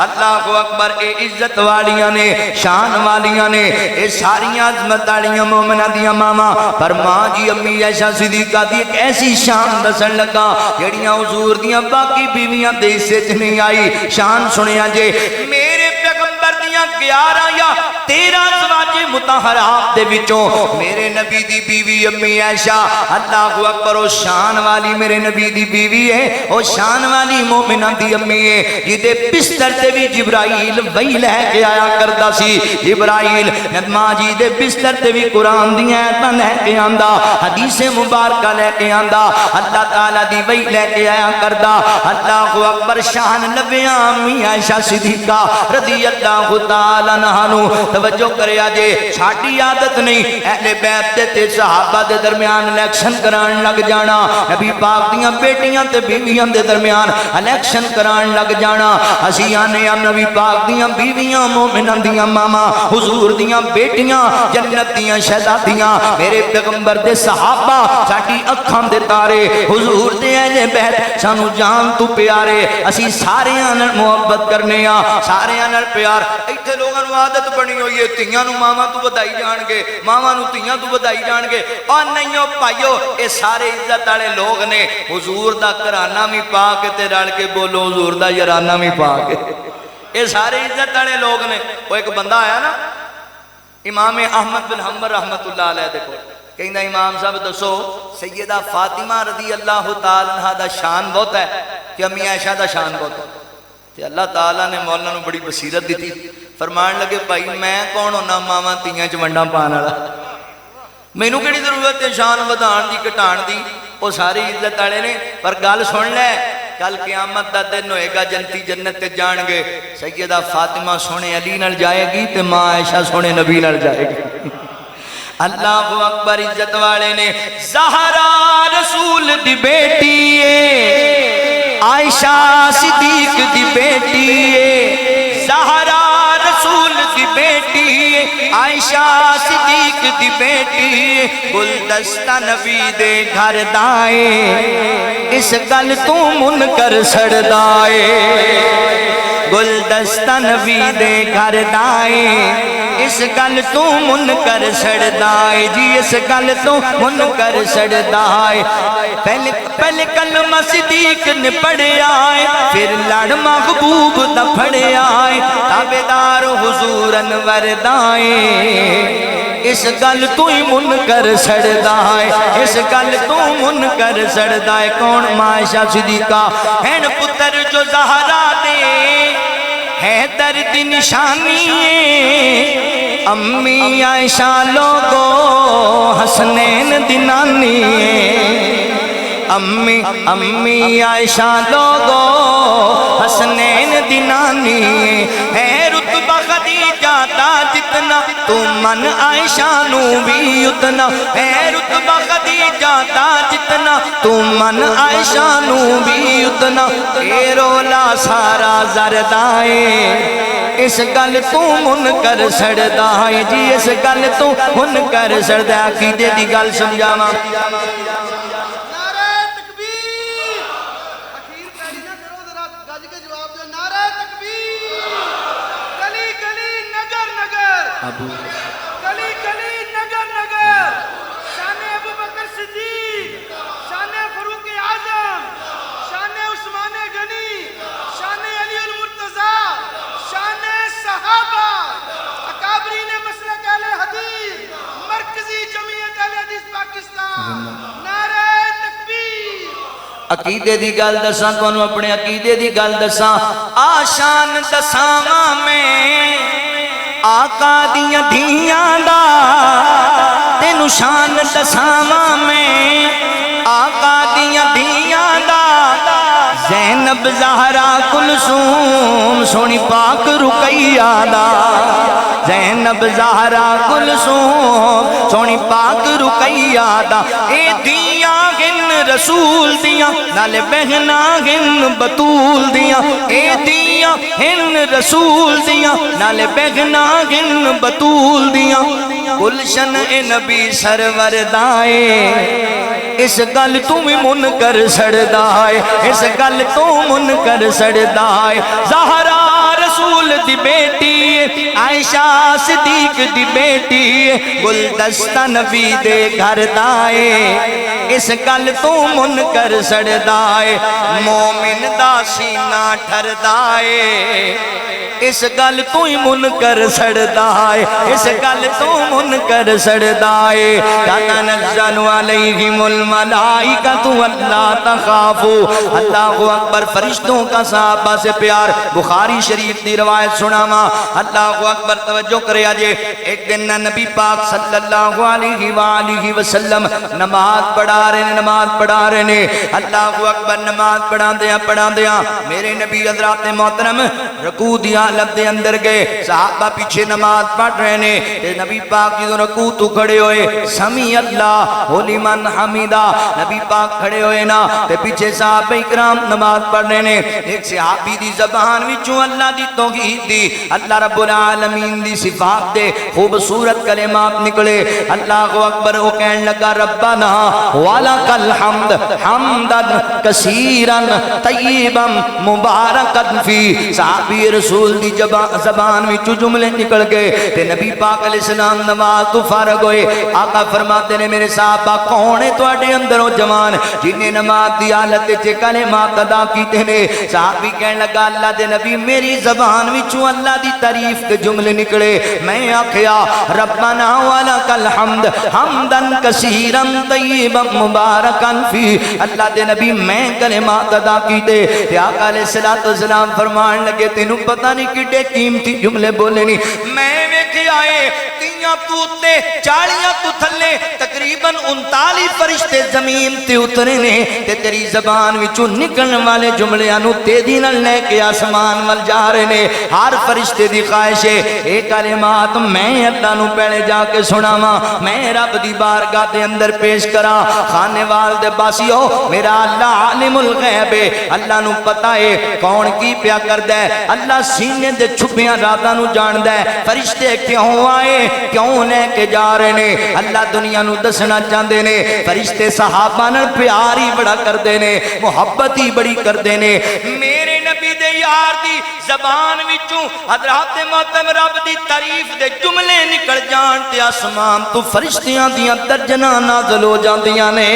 A: اللہ اکبر اے عزت والیاں نے شان والیاں نے اے ساری عظمت والیاں مومنہ دیاں ماما پر ماں جی امی عائشہ صدیقہ دی ایک ایسی شان دسن لگا جڑیاں حضور دیاں باقی بیویاں دے سے نہیں آئی شان سنیا جے میرے پیغمبر دیاں 11 یا 13 ازواج مطہرات دے وچوں میرے نبی دی بیوی امی عائشہ اللہ اکبر او شان والی میرے نبی دی بیوی ہے او شان والی مومنہ دی امی ہے جدے بستر تے بھی جبرائیل وہی لے کے آیا کرتا سی جبرائیل ماں جی دے بستر تے بھی قرآن دی آیتاں لے کے آندا حدیث مبارکہ لے کے آندا اللہ تعالیٰ دی وہی لے کے آیا کرتا اللہ اکبر شان لبیاں امی عائشہ صدیقہ رضی اللہ تعالیٰ عنہ توجہ کرے آجے چھاٹی عادت نہیں اہل بیت تے صحابہ دے درمیان الیکشن کران لگ جانا نبی پاک دیاں بیٹیاں تے بیویاں دے درمیان الیکشن کران لگ جانا اسی آنے نبی پاک دیاں بیویاں مومناں دیاں ماما حضور دیاں بیٹیاں جنت دیاں شہزادیاں میرے پیغمبر دے صحابہ ساڈی اکھاں دے تارے حضور دے اہل بیت سانو جان تو پیارے اسی سارے نال محبت کرنے آ سارے نال پیار ایتھے لوگاں نوں عادت بنی ہوئی ہے تیاں نوں ماما تو بدائی جان گے ماما نوں تیاں تو بدائی جان گے اور نہیں او بھائیو اے سارے عزت والے لوگ نے حضور دا گھرانہ بھی پا کے تے رل کے بولو حضور دا یارانہ بھی پا کے یہ سارے عزت والے لوگ نے وہ ایک بندہ آیا نا امام احمد بن حنبل رحمت اللہ علیہ دیکھو کہندا امام صاحب دسو سیدہ فاطمہ رضی اللہ تعالی عنہ دا شان بہت ہے کہ امی عائشہ دا شان بہت ہے تے اللہ تعالیٰ نے مولا نو بڑی بصیرت دیتی فرمان لگے بھائی میں کون ہونا ماواں تیاں چ ونڈاں پان والا مینوں کیڑی ضرورت ہے شان ودھان دی گھٹان دی وہ ساری عزت والے نے پر گل سن لے کل قیامت دا دن ہوئے گا جنتی جنت تے جان گے سیدہ فاطمہ سونے علی نال جائے گی تے ماں عائشہ سونے نبی نال جائے گی اللہ اکبر عزت والے نے زہرا رسول دی بیٹی ہے عائشہ صدیق دی بیٹی ہے زہرا رسول دی بیٹی ہے عائشہ صدیق دی بیٹی گلدستہ نبی دے گھر دائے اس گل تو منکر سڑ دائے گلدستہ نبی دے گھر دائے اس گل تو منکر سڑ دائے جی اس گل تو منکر سڑ دائے پہلے کلمہ صدیق نے پڑھے آئے پھر لڑ محبوب دا پڑھے آئے تابدار حضور انور دائے اس گل تو ہی منکر سڑ دائے اس گل تو منکر سڑ دائے کون ماں عائشہ صدیقہ ہین پتر جو زہرا دے حیدر دی نشانی ہے امی عائشہ لوگو حسنین دی نانی ہے امی عائشہ لوگو حسنین دی نانی ہے رتبہ خدیجہ دا جتنا تو من عائشہ نو بھی اتنا ہے رتبہ خدیجہ دا جتنا تو من عائشہ نو بھی اتنا اے رولا سارا زردائے اس گل تو منکر سڑدا ہے جی اس گل تو منکر سڑدا عقیدے دی گل سمجھاواں
C: گلی گلی نگر نگر شان ابو بکر صدیق شان فاروق اعظم شان عثمان غنی شان علی المرتضی
A: عقیدے دی گل دساں تانوں اپنے عقیدے دی گل دساں آشان دساواں میں آقا دیاں دھیاں دا تینوں شان دساواں میں آقا دیاں دھیاں دا زینب زہرا کلثوم سونی پاک رقیہ دا زینب زہرا کلثوم سونی پاک رقیہ دا اے دیاں گن رسول دیاں نال بہنا گن بطول دیاں اے دیاں ہن رسول دیاں نال بہنا گن بطول دیاں گلشن اے نبی سرور دائے اس گل تو بھی منکر سڑدا ہے اس گل تو منکر سڑدا ہے زہرا رسول دی بیٹی عائشہ صدیق دی بیٹی گلدستہ نبی دے گھر دائے اس گل تو منکر سڑدا ہے مومن دا سینہ ٹھردا ہے اس گل تو ہی منکر سڑدا ہے اس گل تو منکر سڑدا ہے تنزل علیہم الملائکۃ الا تخافوا اللہ اکبر فرشتوں کا صحابہ سے پیار بخاری شریف دی روایت سناواں اللہ اکبر توجہ کرے آجے ایک دن نبی پاک صلی اللہ علیہ وآلہ وسلم نماز پڑھا رہے نے اللہ اکبر نماز پڑھا دیا میرے نبی حضرات محترم رکوع دی حالت دے اندر گئے صحابہ پیچھے نماز پڑھ رہے نے تے نبی پاک جدوں رکوع تو کھڑے ہوئے سمیع اللہ لمن حمیدہ نبی پاک کھڑے ہوئے نا تے پیچھے صحابہ اکرام نماز پڑھ رہے نے ایک صحابی دی زبان وچوں اللہ دی توحید دی اللہ رب العالمین دی صفات دے خوبصورت کلمات نکلے اللہ اکبر وہ کہنے لگا ربنا ولک الحمد حمدا کثیرا طیبا مبارکا فی صحابی رسول دی زبان وچوں جملے نکل گئے تے نبی پاک علیہ السلام نماز تو فارغ ہوئے آقا فرماتے نے میرے صحابہ کون ہے تواڈے اندروں جوان جنہیں نماز دی حالت وچ کلمات ادا کیتے نے صحابی کہنے لگا اللہ دے نبی میری زبان وچوں اللہ دی تعریف کے جملے نکلے میں آکھیا ربنا ولک الحمد حمدا کثیرا طیبا مبارکا فی اللہ دے نبی میں کلمات ادا کیتے تے آقا علیہ السلام فرمان لگے تینوں پتہ نہیں کڈے قیمتی جملے بولے نہیں میں ویکھیا اے تیاں پوتے 40 تو تھلے تقریباً 39 فرشتے زمین تے اترے نے تے تیری زبان وچوں نکلن والے جملیاں نو تیزی نال لے کے آسمان ول جا رہے نے ہر فرشتے دی خواہش ہے اے کلمات میں اللہ نو پہلے جا کے سناواں میں رب دی بارگاہ دے اندر پیش کراں خانے وال دے باسیو میرا اللہ عالم الغیب ہے اللہ نو پتہ ہے کون کی پیا کردا ہے اللہ سینے دے چھپیاں راتاں نو جاندا ہے فرشتے کیوں آئے کیوں لے کے جا رہے نے اللہ دنیا نو دسنا چاہندے نے فرشتے صحابہ نال پیار ہی بڑا کردے نے محبت ہی بڑی کردے نے میرے نبی دے یار دی زبان وچوں حضرات محترم رب دی تعریف دے جملے نکل جان تے آسمان تو فرشتیاں دیاں درجناں نازل ہو جاندیاں نے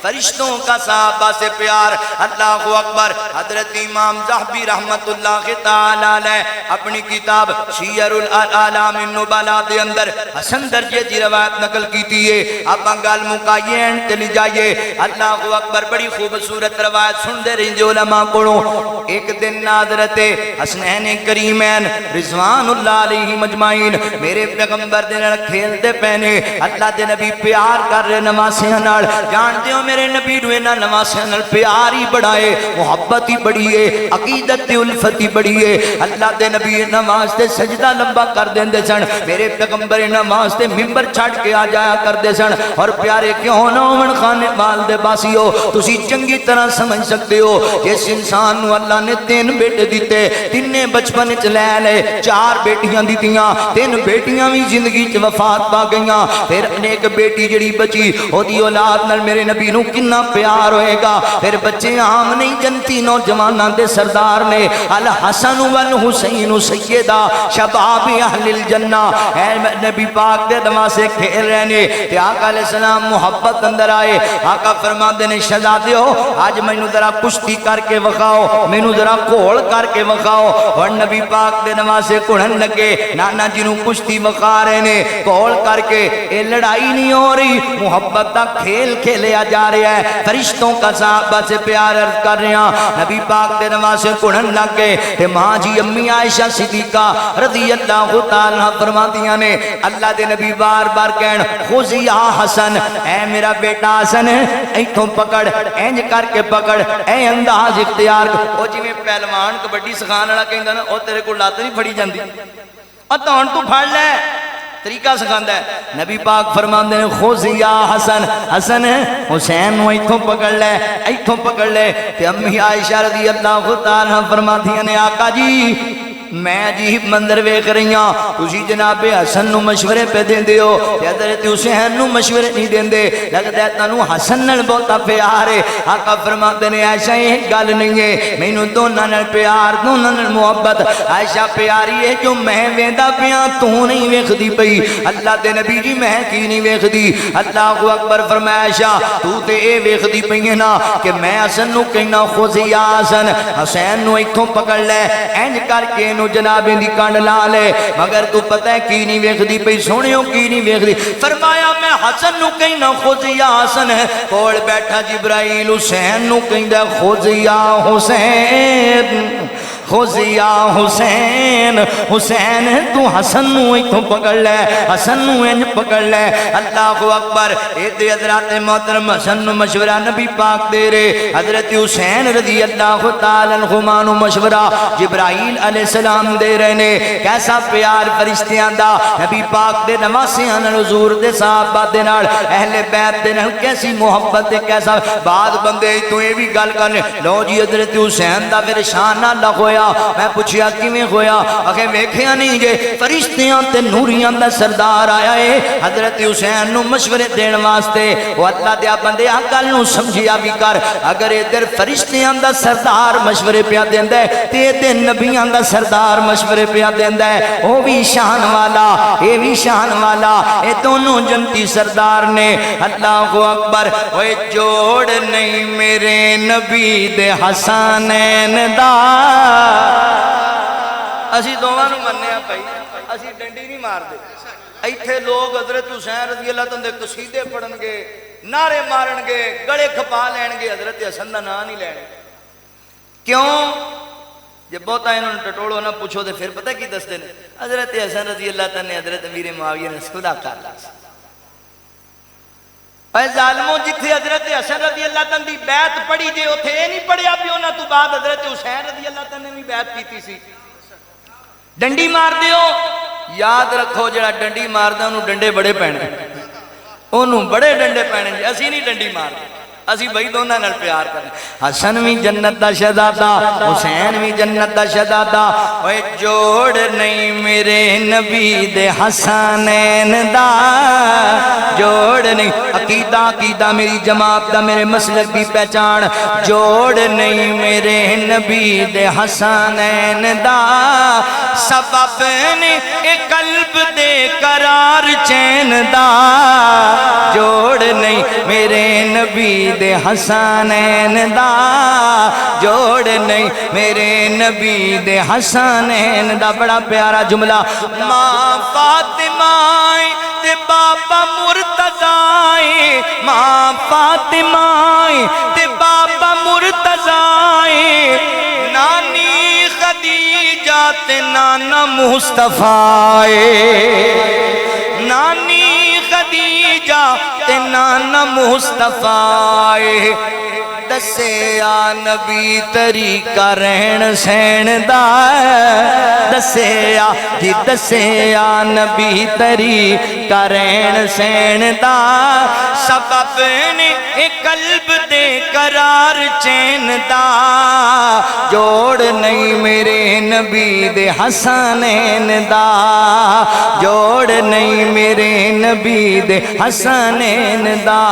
A: فرشتوں کا صحابہ سے پیار اللہ اکبر حضرت امام ذہبی رحمت اللہ تعالی علیہ اپنی کتاب سیر الاعلام النبلاء دے اندر حسن درجے دی روایت نقل کیتی ہے آپ گل مکائین چلی جائیے اللہ اکبر بڑی خوبصورت روایت سن دے رہی علماء کولوں ایک دن حضرت حسنین کریمین رضوان اللہ علیہ مجمعین میرے پیغمبر دے نال کھیلتے پہنے اللہ دے نبی پیار کر رہے نمازیاں نال جانتے ہو میرے نبی نو انہاں نمازیاں نال پیار ہی بڑا ہے محبت ہی بڑی ہے عقیدت الفت ہی بڑی ہے اللہ دے نبی نماز تے سجدہ لمبا کر دیندے سن میرے پیغمبر نماز تے منبر چھڑ کے آ جایا کردے سن اور پیارے کیوں نہ ہون خانے وال دے باسیو تسی چنگی طرح سمجھ سکتے ہو جس انسان نو اللہ نے 3 بیٹے دیتے تینے بچپن وچ لے لے 4 بیٹیاں دتیاں 3 بیٹیاں وی زندگی وچ وفات پا گئیاں پھر ایک بیٹی جڑی بچی اودی اولاد نال میرے نبی نو کنا پیار ہوئے گا پھر بچے عام نہیں جنتی نوجواناں دے سردار نے الحسن والحسین سیدہ شباب اہل الجنہ اے نبی پاک دے دماغ سے کھیل رہے نے تے آقا علیہ السلام محبت اندر آئے آقا فرماندے نے شہزادے ہو آج مینوں ذرا کشتی کر کے وکھاؤ مینوں ذرا کھول کر کے وکھاؤ اور نبی پاک دے دماغ سے کڑھن لگے نانا جی نوں کشتی وکھا رہے نے کھول کر کے اے لڑائی نہیں ہو رہی محبت دا کھیل کھیلیا جا جا رہا ہے، فرشتوں کا صحابہ سے پیار عرض کر رہے ہیں، نبی پاک دے نواسے کڑن لگ گئے تے ماں جی امی عائشہ صدیقہ رضی اللہ تعالیٰ فرماندیاں نے اللہ دے نبی بار بار کہن خذ یا حسن، اے میرا بیٹا حسن ایتھوں پکڑ، اینج کر کے پکڑ، اے انداز اختیار کر۔ او جی میں پہلوان کبڈی سکھان والا کہندا نا او تیرے کو لات نہیں پھڑی جاندی، او تو ہن تو پھڑ لے، طریقہ سکھاندا ہے۔ نبی پاک فرماندے ہیں خذ یا حسن، حسن حسین نو ایتھوں پکڑ لے، ایتھوں پکڑ لے۔ تے امی عائشہ رضی اللہ تعالیٰ فرماندیاں نے آقا جی میں عجیب منظر ویکھ رہی ہاں، تسی جناب حسن نو مشورے پہ دیندے ہو تے حضرت حسین نو مشورے نہیں دیندے، لگدا ہے تانوں حسن نال بہتا پیار ہے۔ آقا فرماندے نے عائشہ یہ گل نہیں ہے، مینوں دوناں نال پیار، دوناں نال محبت، عائشہ پیاری ہے جو میں ویندا پیاں تو نہیں ویکھدی پئی، اللہ دے نبی جی میں کی نہیں ویکھدی۔ اللہ اکبر فرمایا عائشہ تو تے اے ویکھدی پئی ہے نا کہ میں حسن نو کہنا خذ یا حسن، حسین نو ایتھوں پکڑ لے، اینج کر کے نو جناب دی کانڈ لا لے، مگر تو پتہ ہے کی نہیں ویکھدی پئی سونیو کی نہیں ویکھدی؟ فرمایا میں حسن نو کہنا خذ یا حسن، کول بیٹھا جبرائیل حسین نو کہندا خذ یا حسین، خذ یا حسین، حسین تو حسن نو ایتھوں پکڑ لے، حسن نو انج پکڑ لے۔ اللہ اکبر، اے تے حضرات محترم حسن نو مشورہ نبی پاک دے رہے، حضرت حسین رضی اللہ تعالی عنہ نو مشورہ جبرائیل علیہ السلام دے رہے نے۔ کیسا پیار فرشتیاں دا نبی پاک دے نواسیاں نال، حضور دے صحابہ دے نال، اہل بیت دے نال کیسی محبت ہے، کیسا بعد بندے تو یہ بھی گل کرنے لو جی حضرت حسین دا پھر شان نہ ہویا۔ میں پوچھیا کیویں ہویا؟ آخے ویکھیا نہیں جے فرشتیاں تے نوریاں دا سردار آیا ہے حضرت حسین نو مشورے دین واسطے۔ او اللہ دیا بندے آ گل نو سمجھیا بھی کر، اگر ادھر فرشتیاں دا سردار مشورے پیا دیندا ہے تے تے نبیاں دا سردار مشورے پیا دیندا ہے، او بھی شان والا اے بھی شان والا، اے دونوں جنتی سردار نے۔ اللہ اکبر، اوے جوڑ نہیں میرے نبی دے حسنین دا، اسی دوواں نو منیا پئی، اسی ڈنڈی نہیں مار دے۔ ایتھے لوگ حضرت حسین رضی اللہ تعالیٰ دے قصیدے پڑھن گے، نعرے مارن گے، گڑے کھپا لین گے، حضرت حسن دا نام نہیں لین گے۔ کیوں؟ جب بہتا انہوں نے ٹٹوڑو نہ پوچھو تو پھر پتہ کی دستے نے حضرت حسن رضی اللہ تعالیٰ نے حضرت امیر معاویہ نے خدا کر لیا۔ اے ظالموں جتھے حضرت حسن رضی اللہ تعالیٰ دی بیعت پڑھی جے اتھے اے نہیں پڑھیا بھی انہاں تو بعد حضرت حسین رضی اللہ تعالیٰ نے بھی بیعت کیتی سی۔ ڈنڈی مار دیو، یاد رکھو جڑا ڈنڈی مار دا انہوں ڈنڈے بڑے پینے، انہوں بڑے ڈنڈے پینے جی، اسی نہیں ڈنڈی مار دے، اسی بھائی دونوں نال پیار کرنے۔ حسن بھی جنت دا شہزادہ، حسین بھی جنت دا شہزادہ، اوے جوڑ نہیں میرے نبی دے حسنین دا، جوڑ نہیں عقیدہ عقیدہ میری جماعت دا میرے مسلک دی پہچان، جوڑ نہیں میرے نبی دے حسنین دا، سبب نے ایک قلب دے قرار چین دا، جوڑ نہیں میرے نبی دے حسنین دا، جوڑ نہیں میرے نبی دے حسنین دا۔ بڑا پیارا جملہ، ماں فاطمہ تے بابا مرتضی، ماں فاطمہ تے بابا مرتضی، نانی خدیجہ تے نانا مصطفیٰ، نانی خدیجہ تے نانا مصطفیٰ، دسے آ نبی طریقہ رہن سین دا، دسے آ جی دسے آ نبی طریقہ رہن سین دا، سبب نے ایک قلب دے قرار چین دا، جوڑ نہیں میرے نبی دے حسنین دا، جوڑ نہیں میرے نبی دے حسنین دا۔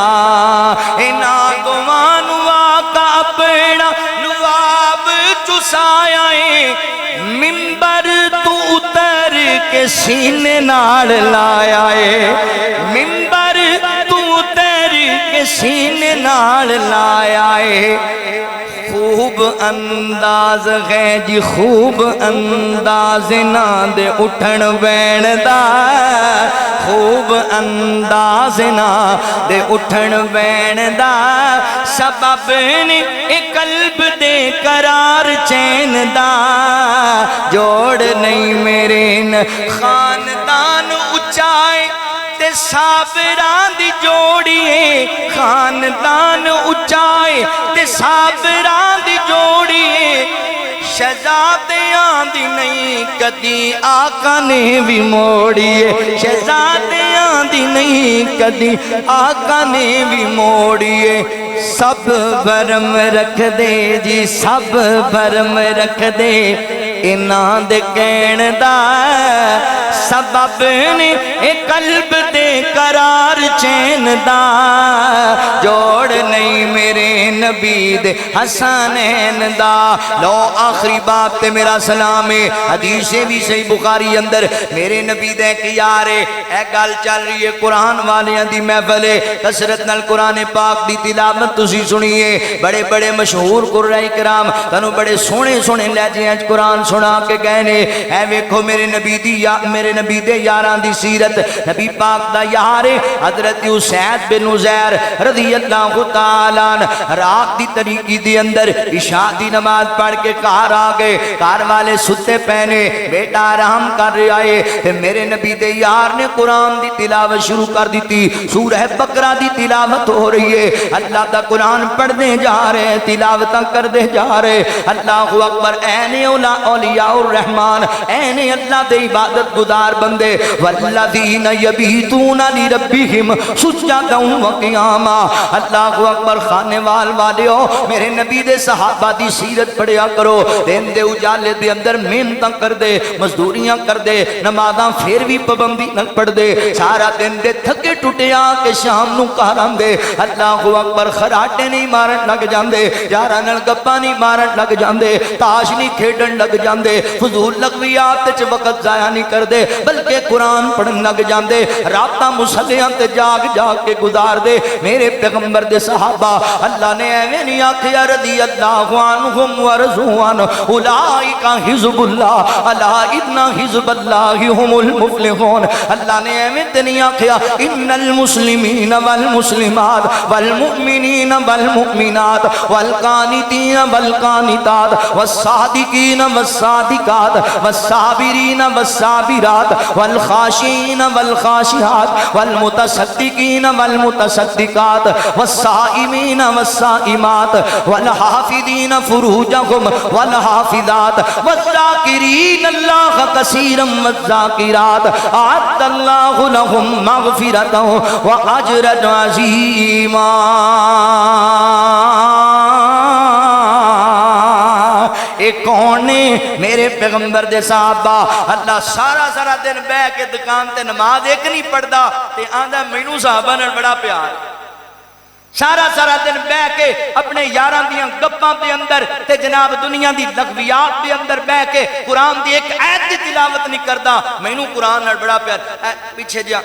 A: اینا گوانو آقا اپنا نواب چسایا ہے، منبر تو اتر کے سینے نال لایا ہے، منبر تو اتر کے سینے نال لایا ہے، خوب انداز ہے جی خوب انداز نہ دے اٹھن بین دا، خوب انداز نا دے اٹھن بین دا سبب نے اے قلب دے قرار چین دا جوڑ نہیں میرے خاندان اچائے تے صابران دی جوڑیے خاندان اچائے تے صابران دی جوڑیے شہزادیاں دی نہیں کدی آقا نے بھی موڑیے شہزادیاں دی نہیں کدی آقا نے بھی موڑیے سب برم رکھ دے جی سب برم رکھ دے انہاں دے کہن دا سبب نے اے قلب دے قرار چین دا جوڑ نہیں میرے نبی دے حسنین دا لو آخری باب تے میرا سلام ہے حدیثیں بھی صحیح بخاری اندر میرے نبی دے کی یارے اے گل چل رہی ہے قرآن والیاں دی محفل ہے کثرت نال قرآن پاک دی تلاوت تسی سنیے بڑے بڑے مشہور قرآن کرام تنو بڑے سونے سونے لہجے اچ قرآن سنا کے کہنے اے ویکھو میرے نبی دی میرے نبی دے یاراں دی سیرت نبی پاک دا یار حضرت اسید بن عزیر رضی اللہ تعالیٰ عنہ رات دی طریقی دی اندر عشاء دی نماز پڑھ کے کار آگئے کار والے ستے پہنے بیٹا آرام کر رہے آئے میرے نبی دے یار نے قرآن دی تلاوت شروع کر دیتی سورہ بقرہ دی تلاوت ہو رہی ہے اللہ دا قرآن پڑھ دے جا رہے تلاوتاں کر دے جا رہے اللہ اکبر این اولیاء الرحمن این اللہ دے عبادت گزار بندے والذین یبیتون لربہم سجدا وقیاما اللہ اکبر خانے والیو میرے نبی دے صحابہ دی سیرت پڑھیا کرو دن دے اجالے دے اندر محنتاں کر دے مزدوریاں کر دے نمازاں پھر بھی پابندی نہ پڑھ دے سارا دن دے تھکے ٹوٹیا کہ شام نو کارام دے اللہ اکبر خراٹے نہیں مارن لگ جاندے یاراں نال گپاں نہیں مارن لگ جاندے تاش نہیں کھیڈن لگ جاندے فضول لغویات تے وقت ضائع نہیں کر دے بلکہ قرآن پڑھن لگ جاندے راتاں مصلیاں تے جاگ جاگ کے گزار دے میرے پیغمبر دے صحابہ اللہ نے ایویں نہیں آکھیا رضی اللہ عنہم ورضوا عنہ اولئک حزب اللہ الا ان حزب اللہ هم المفلحون اللہ نے ایویں تے نہیں آکھیا ان المسلمین والمسلمات والمؤمنین والمؤمنات والقانتین والقانتات والصادقین والصادقات والصابرین والصابرات والخاشعین والخاشعات والمتصدقین والمتصدقات والصائمین والصائمات والحافظین فروجہم والحافظات والذاکرین اللہ کثیرا والذاکرات اعد اللہ لہم مغفرتا واجرا عظیما ایک کون نے میرے پیغمبر دے صحابہ اللہ سارا سارا دن بہ کے دکان تے نماز ایک نہیں پڑھدا تے آندا مینوں صحابہ نال بڑا پیار سارا سارا دن بہ کے اپنے یاراں دیاں گپاں دے اندر تے جناب دنیا دی لغویات دے اندر بہ کے قرآن دی ایک آیت دی تلاوت نہیں کردا مینوں قرآن نال بڑا پیار پیچھے جا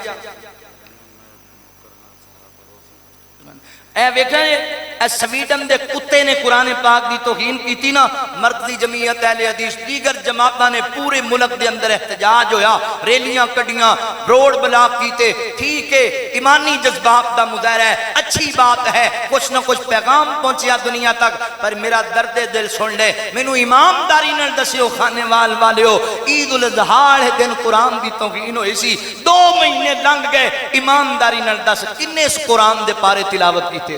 A: اے ویکھیں اے سویڈن دے کتے نے قرآن پاک دی توہین کیتی نا مرکزی جمعیت اہل حدیث دیگر جماعتاں نے پورے ملک دے اندر احتجاج ہویا ریلیاں کڈیاں روڈ بلاک کیتے ٹھیک ہے ایمانی جذبات دا مظاہرہ ہے اچھی بات ہے کچھ نہ کچھ پیغام پہنچیا دنیا تک پر میرا درد دل سن لے مینوں ایمانداری نال دسیو خانے والیو عید الاضحی دن قرآن دی توہین ہوئی سی 2 مہینے لنگ گئے ایمانداری نال دس کنے اس قرآن دے پارے تلاوت کیتے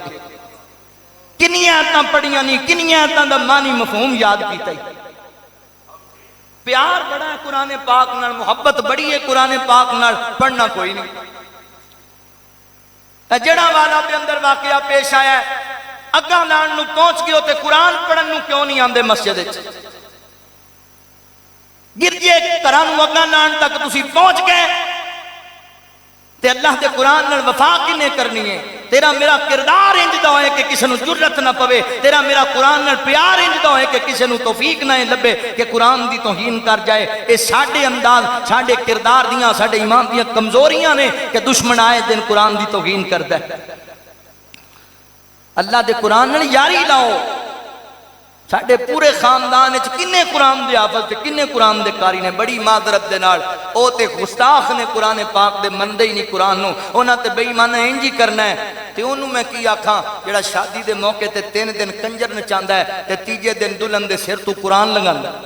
A: کنی آیتاں پڑھیاں نہیں کنی آیتاں دا معنی مفہوم یاد کیتا ہی پیار بڑا ہے قرآن پاک نال محبت بڑی ہے قرآن پاک نال پڑھنا کوئی نہیں جڑا والا دے اندر واقعہ پیش آیا ہے اگاں لان نو پہنچ گئے تے قرآن پڑھن نو کیوں نہیں آندے مسجد وچ گرجے گھراں نو اگاں لان تک تسی پہنچ گئے تے اللہ دے قرآن نال وفا کنے کرنی ہے تیرا میرا کردار انج دا ہوئے کہ کسی نو جرت نہ پوے تیرا میرا قرآن نال پیار انج دا ہوئے کہ کسی نو توفیق نہ لبے کہ قرآن دی توہین کر جائے اے ساڈے انداز ساڈے کردار دیاں ساڈے ایمان دیاں کمزوریاں نے کہ دشمن آئے دن قرآن دی توہین کردا ہے اللہ دے قرآن نال یاری لاؤ ساڈے پورے خاندان وچ کنے قرآن دے حافظ تے کنے قرآن دے قاری نے؟ بڑی معذرت دے نال او تے گستاخ نے قرآن پاک دے مندے ہی نہیں قرآن نو، انہاں تے بے ایمان انج ہی کرنا ہے۔ تے اونوں میں کی آکھاں جڑا شادی دے موقع تے 3 دن کنجر نچاندا ہے تے تیجے دن دلہن دے سر تو قرآن لگاندا ہے۔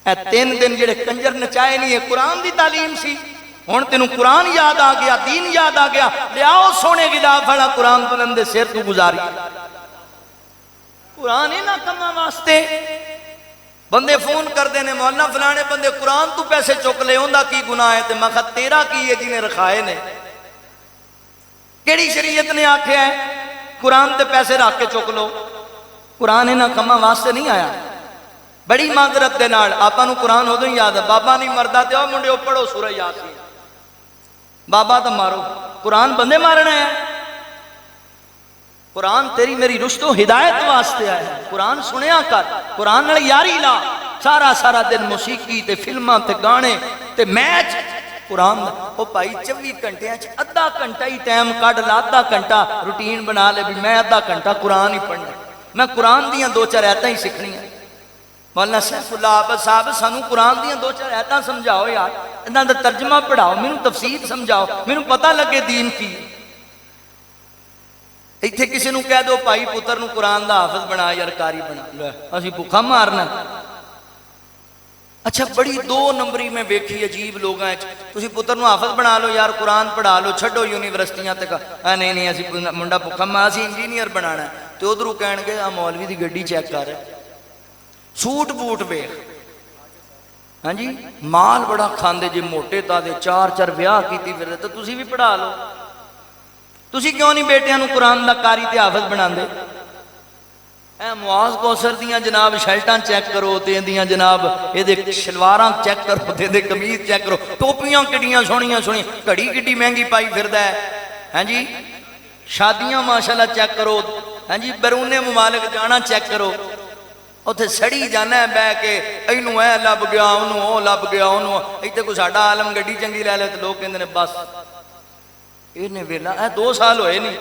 A: اے 3 دن جڑے کنجر نچائے نہیں، قرآن دی تعلیم سی۔ ہن تینوں قرآن یاد آ گیا، دین یاد آ گیا، لیاؤ سونے غلاف والا قرآن دلہن دے سر تو گزاری۔ قرآن ہی نہ کما واسطے بندے فون کر دینے مولانا فلانے بندے قرآن تو پیسے چک لے، اوندا کی گناہ ہے؟ تے میں کہا تیرا کی ہے جنہیں رکھائے نے؟ کیڑی شریعت نے آکھیا ہے قرآن تے پیسے رکھ کے چک لو؟ قرآن ہی نہ کما واسطے نہیں آیا۔ بڑی معذرت دے نال آپاں نوں قرآن ادوں ہی یاد ہے، بابا نہیں مردا تے او منڈیو پڑھو سورہ یاسین، بابا تو مارو، قرآن بندے مارنا ہے؟ قرآن تیری میری رشد و ہدایت واسطے آیا ہے۔ قرآن سنیا کر، قرآن نال یاری لا۔ سارا دن موسیقی تے فلماں تے گانے تے میچ، قرآن او بھائی 24 گھنٹیاں چ ادھا گھنٹہ ہی ٹائم کڈ لا، ادھا گھنٹہ روٹین بنا لے بھی میں ادھا گھنٹہ قرآن ہی پڑھنا، میں قرآن دیاں 2-4 آیتاں ہی سیکھنیاں۔ مولانا سیف اللہ عابد صاحب سانو قرآن دیاں 2-4 آیتاں سمجھاؤ یار، انہاں دا ترجمہ پڑھاؤ، مینوں تفسیر سمجھاؤ، مینوں پتہ لگے دین کی۔ ایتھے کسی نوں کہہ دو بھائی پتر نوں قرآن دا حافظ بنا یار قاری بنا، لے اسی بھوکا مارنا۔ اچھا بڑی 2 نمبری میں ویکھی عجیب لوگاں وچ، تسی پتر نوں حافظ بنا لو یار، قرآن پڑھا لو، چھڈو یونیورسٹیاں تک، نہیں اسی منڈا بھوکا مار، اسی انجینئر بنانا ہے۔ تے ادھروں کہن گے آ مولوی دی گڈی چیک کر، سوٹ بوٹ ویکھ، ہاں جی مال بڑا کھاندے جے، موٹے تازے 4 ویاہ کیتی پھردے، تے تسی بھی پڑھا لو۔ تسی کیوں نہیں بیٹیاں نوں قرآن دا قاری تے حافظ بناندے؟ اے معاذ کوثر دیاں جناب شرٹاں چیک کرو، تے دیاں جناب اے دے شلواراں چیک کرو، تے دے قمیض چیک کرو، ٹوپیاں کڈیاں سونیاں سونیاں، گھڑی کڈی مہنگی پائی پھردا ہے، ہاں جی شادیاں ماشاءاللہ چیک کرو، ہاں جی بیرون ممالک جانا چیک کرو، اوتھے سڑی جانا ہے بہ کے، اینوں اے لب گیا اونوں او لب گیا اونوں، ایتھے کوئی ساڈا عالم گڈی چنگی لے لے تے لوگ کہندے نے بس یہ ویلا، اے 2 سال ہوئے نہیں،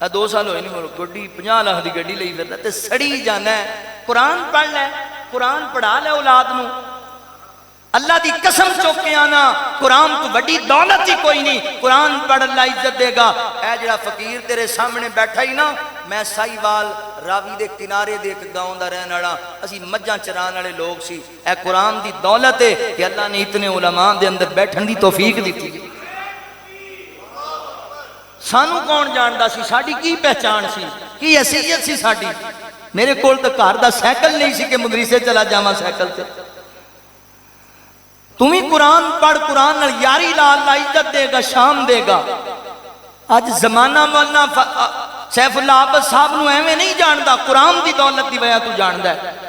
A: اے 2 سال ہوئے نہیں، گڈی 50 لاکھ دی گڈی لئی پھردا تے سڑی جانا ہے۔ قرآن پڑھ لے، قرآن پڑھا لے اولاد نوں، اللہ دی قسم چوک کے آنا قرآن تو بڑی دولت ہی کوئی نہیں، قرآن پڑھ اللہ عزت دے گا۔ اے جڑا فقیر تیرے سامنے بیٹھا ہی نا، میں سائی وال راوی دے کنارے دے ایک گاؤں دا رہن والا، اسی مجھاں چران والے لوگ سی، اے قرآن دی دولت ہے کہ اللہ نے اتنے علماء دے اندر بیٹھن دی توفیق دیتی۔ سانو کون جاندا سی، ساڈی کی پہچان سی، کی حیثیت سی ساڈی؟ میرے کول تے گھر دا سائیکل نہیں سی کہ مدرسے چلا جاواں سائیکل تے۔ تم ہی قرآن پڑھ، قرآن نال یاری لا، اللہ عزت دے گا، شان دے گا۔ اج زمانہ مولانا سیف اللہ عابد صاحب نو ایویں نہیں جاندا، قرآن دی دولت دی وجہ تو جاندا ہے۔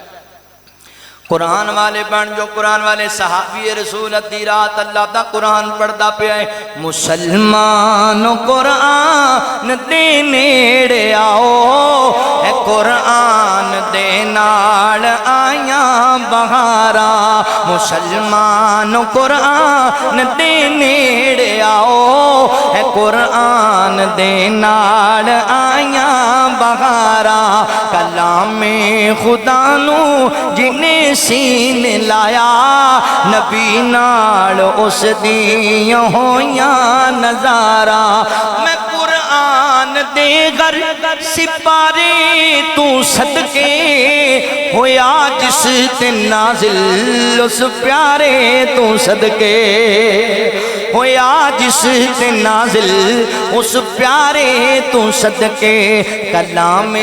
A: قرآن والے بن جو، قرآن والے صحابی رسول ادھی رات اللہ دا قرآن پڑھدا پیا ہے، مسلمان قرآن دے نیڑے آؤ، اے قرآن دے نال آیاں بہاراں، مسلمان قرآن دے نیڑے آؤ، اے قرآن دے نال آیاں بہاراں، کلام خدا نو جنہیں سین لایا، نبی نال اس دیاں ہویاں نظارہ، میں قرآن دے گر سپارے تو صدقے ہویا جس تے نازل، اس پیارے تو صدقے ہویا جس تے نازل، اس پیارے تو صدقے، کلام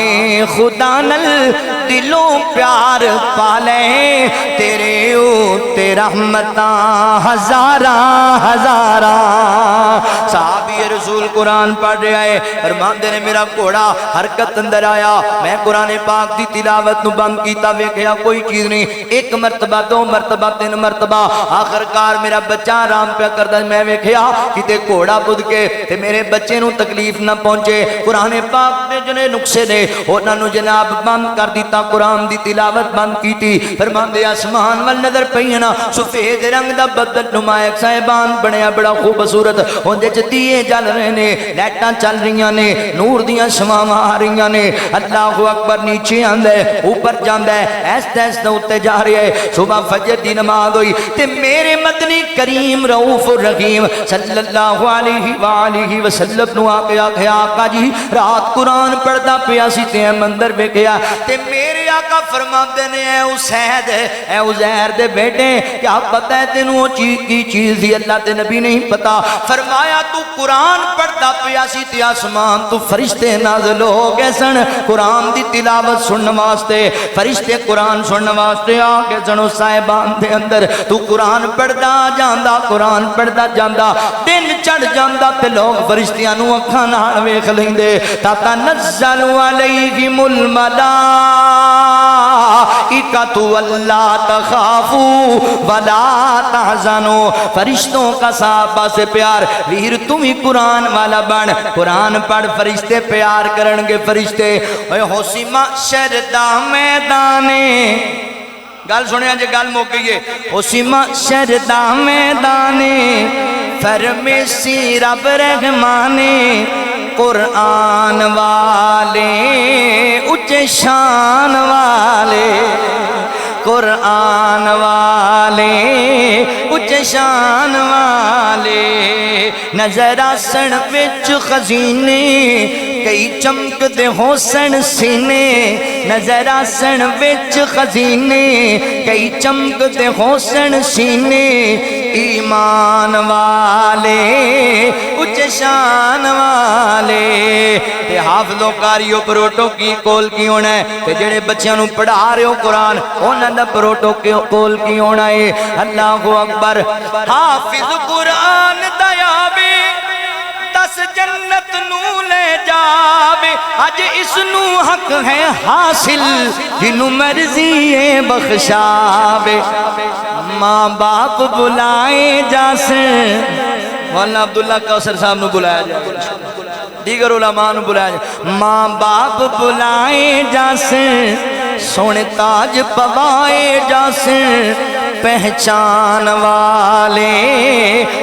A: خدا نل دلوں پیار پالے، تیرے اوتے رحمتاں ہزاراں ہزاراں۔ صحابی رسول قرآن پڑھ رہا ہے، فرماندے نے میرا گھوڑا حرکت اندر آیا، میں قرآن پاک دی تلاوت نو بند کیتا، ویکھیا کوئی چیز نہیں، 1 مرتبہ 2 مرتبہ 3 مرتبہ، آخرکار میرا بچہ آرام پہ کردا، میں ویکھیا کتے گھوڑا بدھ کے تے میرے بچے نو تکلیف نہ پہنچے، قرآن پاک دے جنے نقصے نے انہاں نو جناب بند کر دیتا، قرآن دی تلاوت بند کیتی۔ فرماندے آسمان وال نظر پئینا، سفید رنگ دا بدل نما ایک صاحبان بنیا بڑا خوبصورت، اون دے چ دیے جل رہے نے لائٹاں چل رہی نے نور دیاں شماواں آ رہی نے اللہ اکبر نیچے آندا ہے اوپر جاندا ہے ایستے ایستے اوتے جا رہا ہے صبح فجر دی نماز ہوئی تے میرے مدنی کریم رؤوف الرحیم صلی اللہ علیہ وآلہ وسلم نو آ کے آکھیا آقا جی رات قرآن پڑھدا پیا سی تے مندر ویکھیا تے میرے آقا فرماندے نے اے اسید اے عزیر دے بیٹے کیا پتہ ہے تینوں کی چیز دی اللہ تے نبی نہیں پتا فرمایا تو قرآن پڑھدا پیا سی تے آسمان تو فرشتے نازل ہو گئے سن قرآن دی تلاوت سنن واسطے فرشتے قرآن سنن واسطے آ کے سن صاحبان دے اندر تو قرآن پڑھدا جاندا قرآن پڑھدا جاندا دن چڑھ جاندا تے لوگ فرشتیاں نو اکھاں نال ویکھ لیندے تا تنزل علیہم الملائکۃ الا تخافوا ولا تحزنوا فرشتوں کا صحابہ سے پیار ویر تم ہی قرآن والا بن قرآن پڑھ فرشتے پیار کرن گے فرشتے اے ہوسی محشر دا میدانے گل سنیا جے گل موک گئی ہے ہوسی محشر دا میدانے فرمیسی رب رحمانے قرآن والے اچے شان والے قرآن والے اچے شان والے نظر آسن وچ خزینے کئی چمک دے حسن سینے نظر آسن وچ خزینے کئی چمک دے حسن سینے ایمان والے اچے شان والے تے حافظ و قاریو پروٹو کی کول کی ہونا ہے تے جڑے بچیاں نو پڑھا رہے ہو قرآن انہاں دا پروٹو کول کی ہونا ہے اللہ اکبر حافظ قرآن دیابے دس جنت نو لے جاوے اج اس نو حق ہے حاصل جنو مرضی بخشاوے ماں باپ بلائے جاسے مولانا عبداللہ کوثر صاحب نو بلایا جائے دیگر علماء نو بلایا جائے ماں باپ بلائے جاسے سونے تاج پوائے جاسے پہچان والے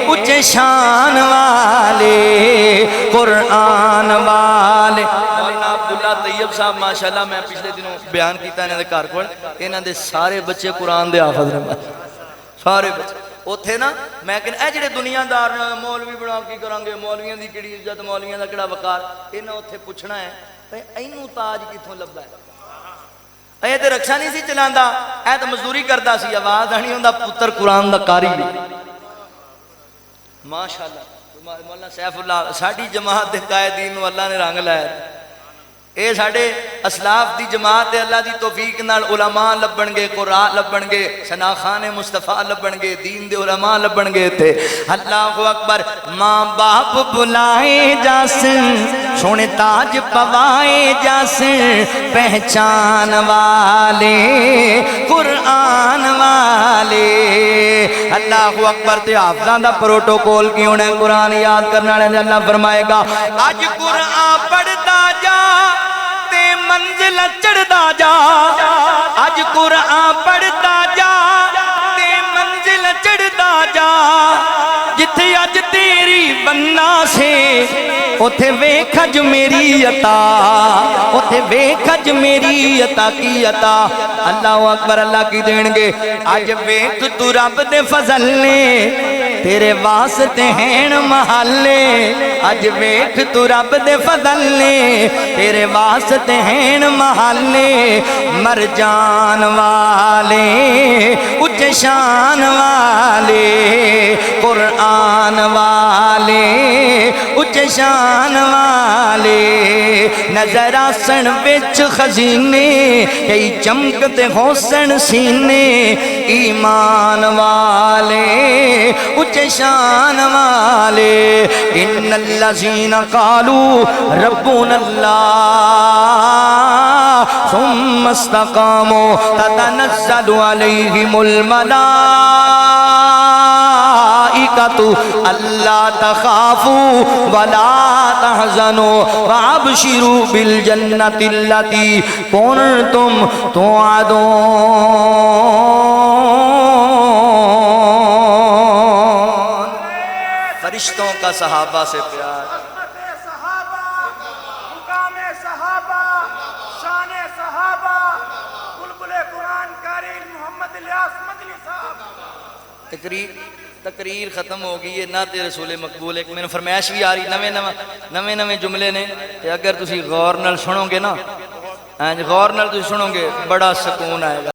A: اچھے شان والے قرآن والے مولانا عبداللہ طیب صاحب ماشاءاللہ میں پچھلے دنوں بیان کیتا انہوں نے گھر کول انہوں نے سارے بچے قرآن دے حافظ نے سارے بچے اوتھے نا میں کہ اے جڑے دنیا دار مولوی بنا کی کریں گے مولویاں دی کیڑی عزت مولویاں دا کیڑا وقار انہاں اوتھے پوچھنا ہے تے اینوں تاج کتھوں لبا ہے اے تے رکشا نہیں سی چلاندا اے تے مزدوری کردا سی آواز آنی ہوندا پتر قرآن دا قاری ماشاءاللہ مولانا سیف اللہ ساڈی جماعت دے قائدین نو اللہ نے رنگ لایا اے ساڈے اسلاف دی جماعت دے اللہ دی توفیق نال علماء لبن گے قرآن لبن گے شناخان مصطفیٰ لبن گے دین دے علماء لبن گے تھے اللہ اکبر ماں باپ بلائے جاسن سونے تاج پوائے جاسن پہچان والے قرآن والے اللہ اکبر تے حافظاں دا پروٹوکول کی ہونا ہے قرآن یاد کرنا ہے اللہ فرمائے گا آج قرآن پڑھتا جا منزل چڑھدا جا آج قرآن پڑھدا جا تے منزل چڑھدا جا جتھے آج تیری بننا سے اوتھے ویکھ اج میری عطا اوتھے ویکھ اج میری عطا کی عطا اللہ اکبر اللہ کی دین گے اج ویکھ تو رب دے فضل نے تیرے واسطے ہیں محلے اج ویکھ تو رب دے فضل نے تیرے واسطے ہیں محلے مرجان والے اچھے شان والے قرآن والے اچھے شان والے نظر آسن وچ خزینے کئی چمکتے حسن سینے ایمان والے اچھے شان والے ان الذین قالوا ربنا اللہ ثم استقاموا تتنزل علیہم الملائکۃ الا تخافوا ولا تحزنوا وابشروا بالجنۃ التی کنتم توعدون فرشتوں کا صحابہ سے پیار تقریر ختم ہو گئی ہے نعت رسول مقبول ایک میں فرمائش بھی آ رہی نویں جملے نے تے اگر تسی غور نال سنو گے نا غور نال تسی سنو گے بڑا سکون آئے گا